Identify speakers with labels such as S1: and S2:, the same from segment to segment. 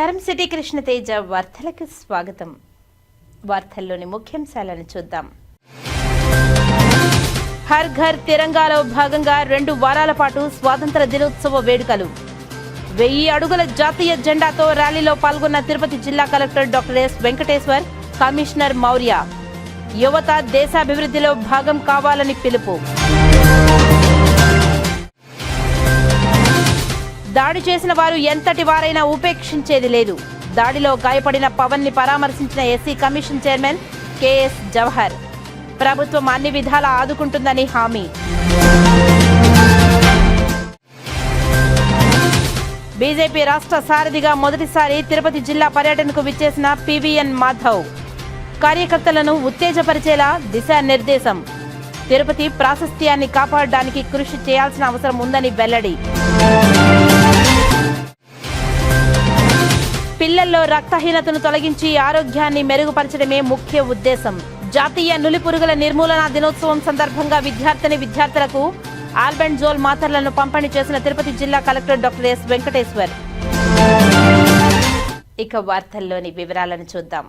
S1: నమస్కారం. సిటీ కృష్ణ తేజ వార్తలకు స్వాగతం. వార్తల్లోని ముఖ్యాంశాలను చూద్దాం. హర్ ఘర్ తిరంగాలో భాగంగా 2 వారాల పాటు స్వాతంత్ర దినోత్సవ వేడుకలు. 1000 అడుగుల జాతీయ జెండాతో ర్యాలీలో పాల్గొన్న తిరుపతి జిల్లా collector doctor yes Venkateshwar, commissioner Maurya. యువత దేశాభివృద్ధిలో భాగం కావాలని పిలుపు. దాడి చేసిన వారు ఎంతటి వారైనా ఉపేక్షించేది లేదు. దాడిలో గాయపడిన పవన్ ని పరామర్శించిన SC commission chairman KS Jawahar. ప్రభుత్వం అన్ని విధాలా ఆదుకుంటుందని హామీ. బీజేపీ రాష్ట్ర సారథిగా మొదటిసారి తిరుపతి జిల్లా పర్యటనకు విచ్చేసిన పివిఎన్ మాధవ్. కార్యకర్తలను ఉత్తేజపరిచేలా దిశానిర్దేశం. తిరుపతి ప్రాశస్త్యాన్ని కాపాడడానికి కృషి చేయాల్సిన అవసరం ఉందని వెల్లడి. పిల్లల్లో రక్తహీనతను తొలగించి ఆరోగ్యాన్ని మెరుగుపరచడమే ముఖ్య ఉద్దేశం. జాతీయ నులిపురుగుల నిర్మూలన దినోత్సవం సందర్భంగా విద్యార్థులకు ఆల్బెండజోల్ మాత్రలను పంపిణీ చేసిన తిరుపతి జిల్లా కలెక్టర్ డాక్టర్ ఎస్ వెంకటేశ్వర్. ఇక వార్తల్లోని వివరాలను చూద్దాం.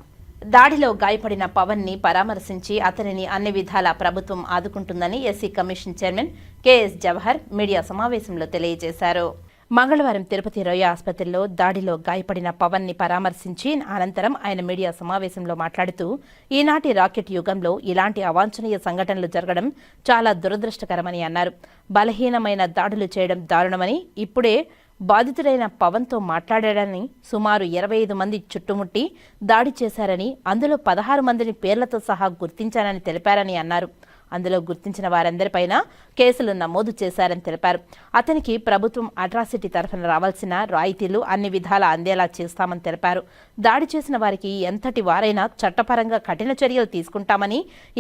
S1: దాడిలో గాయపడిన పవన్ ని పరామర్శించి అతనిని అన్ని విధాలా ప్రభుత్వం ఆదుకుంటుందని SC commission chairman KS Jawahar media సమావేశంలో తెలియజేశారు. మంగళవారం తిరుపతి రోయ ఆసుపత్రిలో దాడిలో గాయపడిన పవన్ ని పరామర్శించి అనంతరం ఆయన మీడియా సమావేశంలో మాట్లాడుతూ, ఈనాటి రాకెట్ యుగంలో ఇలాంటి అవాంఛనీయ సంఘటనలు జరగడం చాలా దురదృష్టకరమని అన్నారు. బలహీనమైన దాడులు చేయడం దారుణమని, ఇప్పుడే బాధితుడైన పవన్తో మాట్లాడాడని, సుమారు 25 మంది చుట్టుముట్టి దాడి చేశారని, అందులో 16 మందిని పేర్లతో సహా గుర్తించానని తెలిపారని అన్నారు. అందులో గుర్తించిన వారందరిపైన కేసులు నమోదు చేశారని తెలిపారు. అతనికి ప్రభుత్వం అట్రాసిటీ తరఫున రావాల్సిన రాయితీలు అన్ని విధాలా అందేలా చేస్తామని తెలిపారు. దాడి చేసిన వారికి ఎంతటి వారైనా చట్టపరంగా కఠిన చర్యలు తీసుకుంటామని,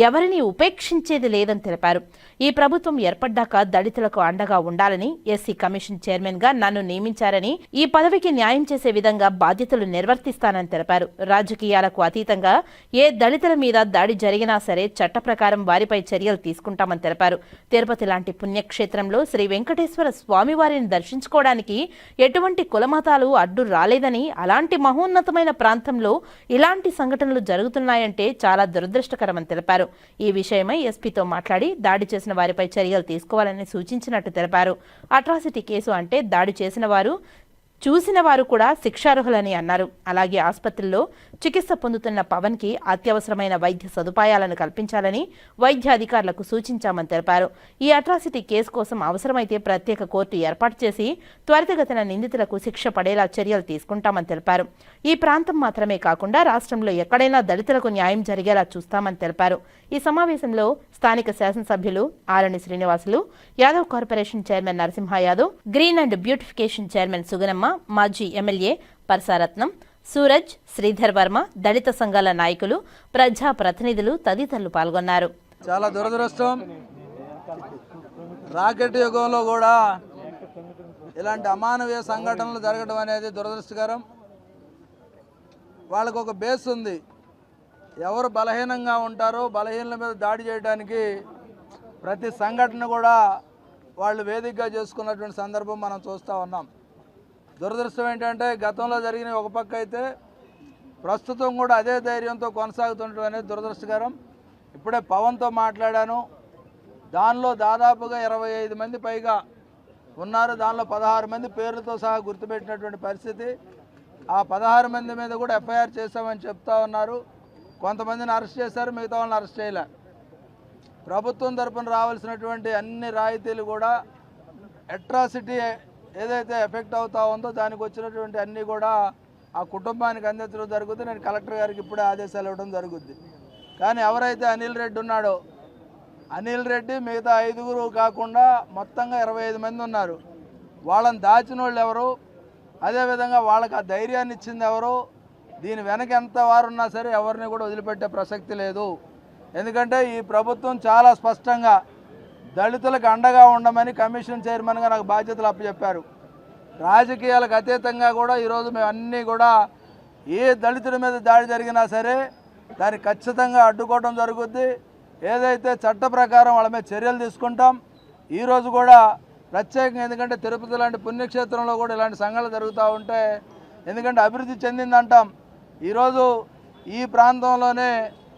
S1: ఎవరిని ఉపేక్షించేది లేదని తెలిపారు. ఈ ప్రభుత్వం ఏర్పడ్డాక దళితులకు అండగా ఉండాలని ఎస్సీ కమిషన్ చైర్మన్ గా నన్ను నియమించారని, ఈ పదవికి న్యాయం చేసే విధంగా బాధ్యతలు నిర్వర్తిస్తానని తెలిపారు. రాజకీయాలకు అతీతంగా ఏ దళితుల మీద దాడి జరిగినా సరే చట్ట ప్రకారం వారిపై చర్యలు తీసుకుంటామని తెలిపారు. తిరుపతి లాంటి పుణ్యక్షేత్రంలో శ్రీ వెంకటేశ్వర స్వామివారిని దర్శించుకోవడానికి ఎటువంటి కులమతాలు అడ్డు రాలేదని, అలాంటి మహోన్నతమైన ప్రాంతంలో ఇలాంటి సంఘటనలు జరుగుతున్నాయంటే చాలా దురదృష్టకరమని తెలిపారు. ఈ విషయమై ఎస్పీతో మాట్లాడి దాడి చేసిన వారిపై చర్యలు తీసుకోవాలని సూచించినట్టు తెలిపారు. అట్రాసిటీ కేసు అంటే దాడి చేసిన వారు, చూసిన వారు కూడా శిక్షార్హులని అన్నారు. అలాగే ఆసుపత్రిలో చికిత్స పొందుతున్న పవన్ కి అత్యవసరమైన వైద్య సదుపాయాలను కల్పించాలని వైద్య అధికారులకు సూచించామని తెలిపారు. ఈ అట్రాసిటీ కేసు కోసం అవసరమైతే ప్రత్యేక కోర్టు ఏర్పాటు చేసి త్వరితగతిన నిందితులకు శిక్ష పడేలా చర్యలు తీసుకుంటామని తెలిపారు. ఈ ప్రాంతం మాత్రమే కాకుండా రాష్ట్రంలో ఎక్కడైనా దళితులకు న్యాయం జరిగేలా చూస్తామని తెలిపారు. ఈ సమావేశంలో స్థానిక శాసనసభ్యులు Arani Srinivasulu, Yadav corporation chairman Narasimha Yadav, green and beautification chairman Suganamma, మాజీ ఎమ్మెల్యే పరసారత్నం, సూరజ్, శ్రీధర్ వర్మ, దళిత సంఘాల నాయకులు, ప్రజా ప్రతినిధులు తదితరులు పాల్గొన్నారు.
S2: చాలా దురదృష్టం. రాకెట్ యుగంలో కూడా ఇలాంటి అమానవీయ సంఘటనలు జరగడం అనేది దురదృష్టకరం. వాళ్ళకు ఒక బేస్ ఉంది. ఎవరు బలహీనంగా ఉంటారో బలహీనల మీద దాడి చేయడానికి ప్రతి సంఘటన కూడా వాళ్ళు వేదికగా చేసుకున్నటువంటి సందర్భం మనం చూస్తూ ఉన్నాం. దురదృష్టం ఏంటంటే గతంలో జరిగిన ఒక పక్క అయితే ప్రస్తుతం కూడా అదే ధైర్యంతో కొనసాగుతుండడం అనేది దురదృష్టకరం. ఇప్పుడే పవన్తో మాట్లాడాను. దానిలో దాదాపుగా 25 మంది పైగా ఉన్నారు. దానిలో 16 మంది పేర్లతో సహా గుర్తుపెట్టినటువంటి పరిస్థితి. ఆ 16 మంది మీద కూడా ఎఫ్ఐఆర్ చేశామని చెప్తా ఉన్నారు. కొంతమందిని అరెస్ట్ చేశారు, మిగతా వాళ్ళని అరెస్ట్ చేయలే. ప్రభుత్వం తరపున రావాల్సినటువంటి అన్ని రాయితీలు కూడా అట్రాసిటీ ఏదైతే ఎఫెక్ట్ అవుతా ఉందో దానికి వచ్చినటువంటి అన్నీ కూడా ఆ కుటుంబానికి అందించడం జరుగుతుంది. నేను కలెక్టర్ గారికి ఇప్పుడే ఆదేశాలు ఇవ్వడం జరుగుద్ది. కానీ ఎవరైతే అనిల్ రెడ్డి ఉన్నాడో, అనిల్ రెడ్డి మిగతా 5గురు కాకుండా మొత్తంగా 25 మంది ఉన్నారు. వాళ్ళని దాచిన వాళ్ళు ఎవరు, అదేవిధంగా వాళ్ళకి ఆ ధైర్యాన్ని ఇచ్చింది ఎవరు, దీని వెనక ఎంత వారున్నా సరే ఎవరిని కూడా వదిలిపెట్టే ప్రసక్తి లేదు. ఎందుకంటే ఈ ప్రభుత్వం చాలా స్పష్టంగా దళితులకు అండగా ఉండమని కమిషన్ చైర్మన్గా నాకు బాధ్యతలు అప్పచెప్పారు. రాజకీయాలకు అతీతంగా కూడా ఈరోజు మేము అన్నీ కూడా ఏ దళితుల మీద దాడి జరిగినా సరే దాన్ని ఖచ్చితంగా అడ్డుకోవడం జరుగుద్ది. ఏదైతే చట్ట ప్రకారం వాళ్ళ మీద చర్యలు తీసుకుంటాం. ఈరోజు కూడా ప్రత్యేకంగా ఎందుకంటే తిరుపతి లాంటి పుణ్యక్షేత్రంలో కూడా ఇలాంటి సంఘటనలు జరుగుతూ ఉంటే ఎందుకంటే అభివృద్ధి చెందిందంటాం. ఈరోజు ఈ ప్రాంతంలోనే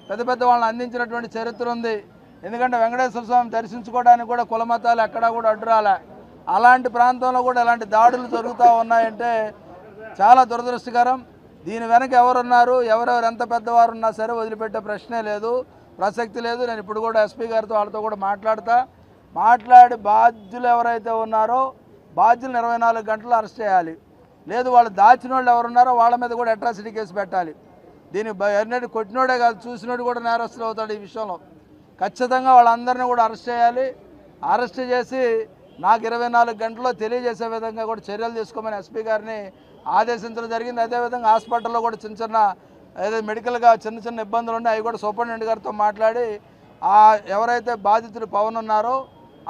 S2: పెద్ద పెద్ద వాళ్ళని అందించినటువంటి చరిత్ర ఉంది. ఎందుకంటే వెంకటేశ్వర స్వామి దర్శించుకోవడానికి కూడా కుల మతాలు ఎక్కడా కూడా అడ్డురాలే. అలాంటి ప్రాంతంలో కూడా ఇలాంటి దాడులు జరుగుతూ ఉన్నాయంటే చాలా దురదృష్టకరం. దీని వెనక ఎవరున్నారు, ఎవరెవరు ఎంత పెద్దవారు ఉన్నా సరే వదిలిపెట్టే ప్రశ్నే లేదు, ప్రసక్తి లేదు. నేను ఇప్పుడు కూడా ఎస్పీ గారితో వాళ్ళతో కూడా మాట్లాడి బాధ్యులు ఎవరైతే ఉన్నారో బాధ్యులు 24 గంటలు అరెస్ట్ చేయాలి. లేదు వాళ్ళు దాచిన వాళ్ళు ఎవరున్నారో వాళ్ళ మీద కూడా అట్రాసిటీ కేసు పెట్టాలి. దీన్ని ఎన్నటి కొట్టినోడే కాదు, చూసినోడు కూడా నేరస్తులు అవుతాడు. ఈ విషయంలో ఖచ్చితంగా వాళ్ళందరినీ కూడా అరెస్ట్ చేయాలి. అరెస్ట్ చేసి నాకు 24 గంటల్లో తెలియజేసే విధంగా కూడా చర్యలు తీసుకోమని ఎస్పీ గారిని ఆదేశించడం జరిగింది. అదేవిధంగా హాస్పిటల్లో కూడా చిన్న ఏదైతే మెడికల్గా చిన్న ఇబ్బందులు ఉన్నాయి అవి కూడా సూపరింటెండెంట్ గారితో మాట్లాడి ఎవరైతే బాధితుడు పవన్ ఉన్నారో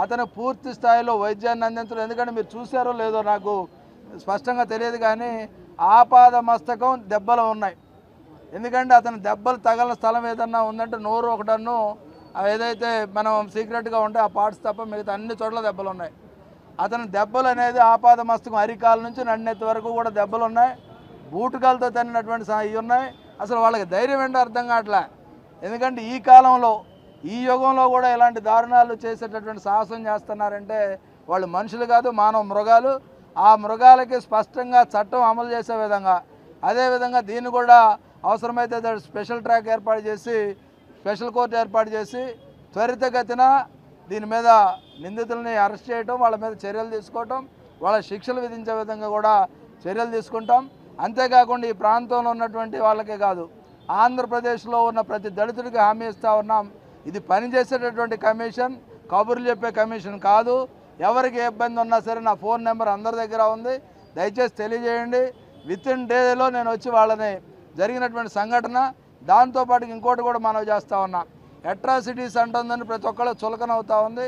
S2: అతను పూర్తి స్థాయిలో వైద్యాన్ని అందించడం. ఎందుకంటే మీరు చూసారో లేదో నాకు స్పష్టంగా తెలియదు, కానీ ఆపాద మస్తకం దెబ్బలు ఉన్నాయి. ఎందుకంటే అతను దెబ్బలు తగలిన స్థలం ఏదన్నా ఉందంటే నోరు ఒకటన్ను ఏదైతే మనం సీక్రెట్గా ఉంటే ఆ పార్ట్స్ తప్ప మిగతా అన్ని చోట్ల దెబ్బలు ఉన్నాయి. అతని దెబ్బలు అనేది ఆపాద మస్తకం అరికాల నుంచి నన్నెత్తి వరకు కూడా దెబ్బలు ఉన్నాయి. బూటుకాలతో తన్నినటువంటి ఇవి ఉన్నాయి. అసలు వాళ్ళకి ధైర్యం ఏంటో అర్థం కావట్లే. ఎందుకంటే ఈ కాలంలో ఈ యుగంలో కూడా ఇలాంటి దారుణాలు చేసేటటువంటి సాహసం చేస్తున్నారంటే వాళ్ళు మనుషులు కాదు, మానవ మృగాలు. ఆ మృగాలకి స్పష్టంగా చట్టం అమలు చేసే విధంగా, అదేవిధంగా దీన్ని కూడా అవసరమైతే స్పెషల్ ట్రాక్ ఏర్పాటు చేసి స్పెషల్ కోర్టు ఏర్పాటు చేసి త్వరితగతిన దీని మీద నిందితుల్ని అరెస్ట్ చేయటం, వాళ్ళ మీద చర్యలు తీసుకోవటం, వాళ్ళ శిక్షలు విధించే విధంగా కూడా చర్యలు తీసుకుంటాం. అంతేకాకుండా ఈ ప్రాంతంలో ఉన్నటువంటి వాళ్ళకే కాదు, ఆంధ్రప్రదేశ్లో ఉన్న ప్రతి దళితుడికి హామీ ఇస్తూ ఉన్నాం. ఇది పనిచేసేటటువంటి కమిషన్, కబుర్లు చెప్పే కమిషన్ కాదు. ఎవరికి ఏ ఇబ్బంది ఉన్నా సరే నా ఫోన్ నెంబర్ అందరి దగ్గర ఉంది, దయచేసి తెలియజేయండి. వితిన్ డేలో నేను వచ్చి వాళ్ళని జరిగినటువంటి సంఘటన దాంతోపాటు ఇంకోటి కూడా మనవి చేస్తూ ఉన్నా. అట్రాసిటీస్ అంటుందని ప్రతి ఒక్కళ్ళు చులకన అవుతూ ఉంది.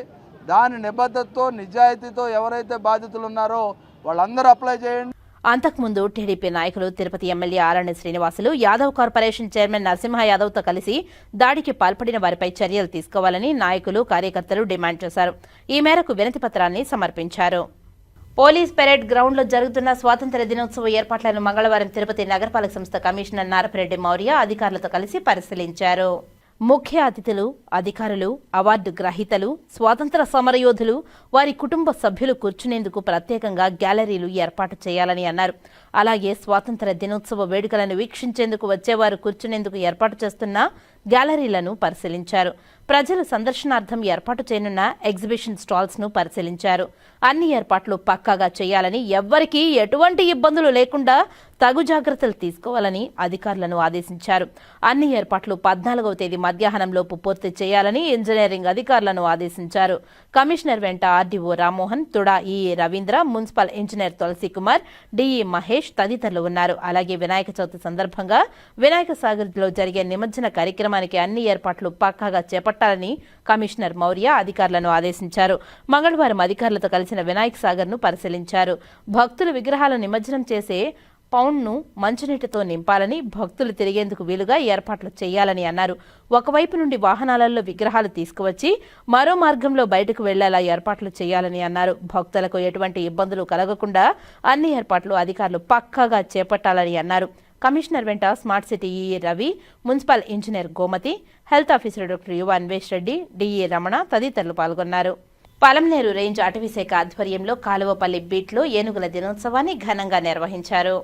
S2: దాని నిబద్ధతతో నిజాయితీతో ఎవరైతే బాధితులు ఉన్నారో వాళ్ళందరూ అప్లై చేయండి.
S1: అంతకుముందు టీడీపీ నాయకులు తిరుపతి ఎమ్మెల్యే ఆరణి శ్రీనివాసులు యాదవ్ కార్పొరేషన్ చైర్మన్ నరసింహ యాదవ్తో కలిసి దాడికి పాల్పడిన వారిపై చర్యలు తీసుకోవాలని నాయకులు, కార్యకర్తలు డిమాండ్ చేశారు. ఈ మేరకు వినతిపత్రాన్ని సమర్పించారు. పోలీస్ పెరేడ్ గ్రౌండ్లో జరుగుతున్న స్వాతంత్ర్య దినోత్సవ ఏర్పాట్లను మంగళవారం తిరుపతి నగరపాలక సంస్థ కమిషనర్ నారపరెడ్డి మౌర్య అధికారులతో కలిసి పరిశీలించారు. ముఖ్య అతిథులు, అధికారులు, అవార్డు గ్రహీతలు, స్వాతంత్ర సమరయోధులు, వారి కుటుంబ సభ్యులు కూర్చునేందుకు ప్రత్యేకంగా గ్యాలరీలు ఏర్పాటు చేయాలని అన్నారు. అలాగే స్వాతంత్ర దినోత్సవ వేడుకలను వీక్షించేందుకు వచ్చేవారు కూర్చునేందుకు ఏర్పాటు చేస్తున్న గ్యాలరీలను పరిశీలించారు. ప్రజలు సందర్శనార్థం ఏర్పాటు చేయనున్న ఎగ్జిబిషన్ స్టాల్స్ ను పరిశీలించారు. అన్ని ఏర్పాట్లు పక్కాగా చేయాలని, ఎవ్వరికీ ఎటువంటి ఇబ్బందులు లేకుండా తగు జాగ్రత్తలు తీసుకోవాలని అధికారులను ఆదేశించారు. అన్ని ఏర్పాట్లు 14వ తేదీ మధ్యాహ్నంలోపు పూర్తి చేయాలని ఇంజనీరింగ్ అధికారులను ఆదేశించారు. కమిషనర్ వెంట RDO Rammohan, TUDA EE Ravindra, municipal engineer Tulasi Kumar, DE Mahesh తదితరులు ఉన్నారు. అలాగే వినాయక చవితి సందర్భంగా వినాయక సాగర్లో జరిగే నిమజ్జన కార్యక్రమానికి అన్ని ఏర్పాట్లు పక్కాగా చేపట్టాలని కమిషనర్ మౌర్య అధికారులను ఆదేశించారు. మంగళవారం అధికారులతో కలిసిన వినాయక సాగర్ ను పరిశీలించారు. భక్తులు విగ్రహాలు నిమజ్జనం చేసే పౌండ్ను మంచినీటితో నింపాలని, భక్తులు తిరిగేందుకు వీలుగా ఏర్పాట్లు చేయాలని అన్నారు. ఒకవైపు నుండి వాహనాలలో విగ్రహాలు తీసుకువచ్చి మరో మార్గంలో బయటకు వెళ్లేలా ఏర్పాట్లు చేయాలని అన్నారు. భక్తులకు ఎటువంటి ఇబ్బందులు కలగకుండా అన్ని ఏర్పాట్లు అధికారులు పక్కాగా చేపట్టాలని అన్నారు. కమిషనర్ వెంట smart city EE Ravi, municipal engineer Gomathi, health officer doctor Yuva Anvesh Reddy, DE Ramana తదితరులు పాల్గొన్నారు. పలంనేరు రేంజ్ అటవీశాఖ ఆధ్వర్యంలో కాలువపల్లి బీట్లో ఏనుగుల దినోత్సవాన్ని ఘనంగా నిర్వహించారు.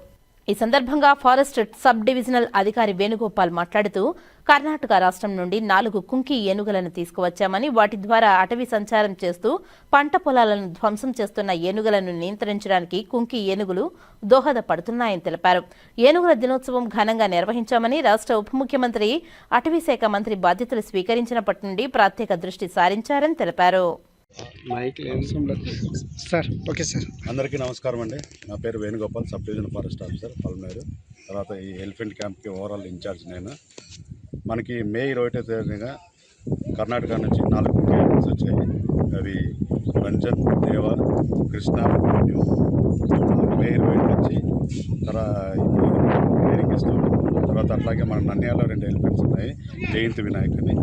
S1: ఈ సందర్భంగా ఫారెస్ట్ సబ్ డివిజనల్ అధికారి వేణుగోపాల్ మాట్లాడుతూ, కర్ణాటక రాష్ట్రం నుండి 4 కుంకి ఏనుగులను తీసుకువచ్చామని, వాటి ద్వారా అటవీ సంచారం చేస్తూ పంట పొలాలను ధ్వంసం చేస్తున్న ఏనుగులను నియంత్రించడానికి కుంకి ఏనుగులు దోహదపడుతున్నాయని తెలిపారు. ఏనుగుల దినోత్సవం ఘనంగా నిర్వహించామని, రాష్ట్ర ఉప ముఖ్యమంత్రి అటవీశాఖ మంత్రి బాధ్యతలు స్వీకరించినప్పటి నుండి ప్రత్యేక దృష్టి సారించారని తెలిపారు.
S3: అందరికీ నమస్కారం అండి. నా పేరు Venugopal, sub division forest officer Palamaner. తర్వాత ఈ ఎలిఫెంట్ క్యాంప్కి ఓవరాల్ ఇన్ఛార్జ్ నేను. మనకి మే 21వ తేదీన కర్ణాటక నుంచి 4 క్యాంప్స్ వచ్చాయి. అవి రంజన్, దేవ, కృష్ణ, మే 20 నుంచి ట్రైనింగ్ ఇస్తాం. తర్వాత అట్లాగే మన నంద్యాలలో 2 ఎలిఫెంట్స్ ఉన్నాయి, జయంతి వినాయక్ అని.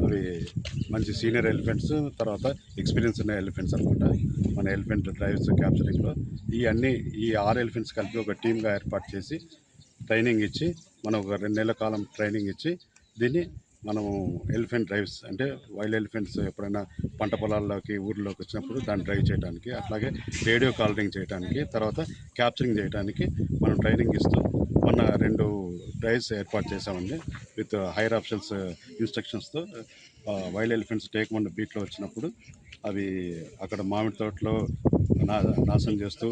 S3: అవి మంచి సీనియర్ ఎలిఫెంట్స్, తర్వాత ఎక్స్పీరియన్స్ ఉన్న ఎలిఫెంట్స్ అనమాట. మన ఎలిఫెంట్ డ్రైవ్స్ క్యాప్చరింగ్లో ఈ 6 ఎలిఫెంట్స్ కలిపి ఒక టీమ్గా ఏర్పాటు చేసి ట్రైనింగ్ ఇచ్చి, మనం ఒక 2 నెలల కాలం ట్రైనింగ్ ఇచ్చి దీన్ని మనము ఎలిఫెంట్ డ్రైవ్స్ అంటే వైల్డ్ ఎలిఫెంట్స్ ఎప్పుడైనా పంట పొలాల్లోకి ఊర్లోకి వచ్చినప్పుడు దాన్ని డ్రైవ్ చేయడానికి, అట్లాగే రేడియో కాలరింగ్ చేయడానికి, తర్వాత క్యాప్చరింగ్ చేయడానికి మనం ట్రైనింగ్ ఇస్తూ మొన్న 2 డ్రైవ్స్ ఏర్పాటు చేసామండి విత్ హైర్ ఆప్షన్స్ ఇన్స్ట్రక్షన్స్తో. వైల్డ్ ఎలిఫెంట్స్ టేక్మండ్ బీట్లో వచ్చినప్పుడు అవి అక్కడ మామిడి తోటలో నాశనం చేస్తూ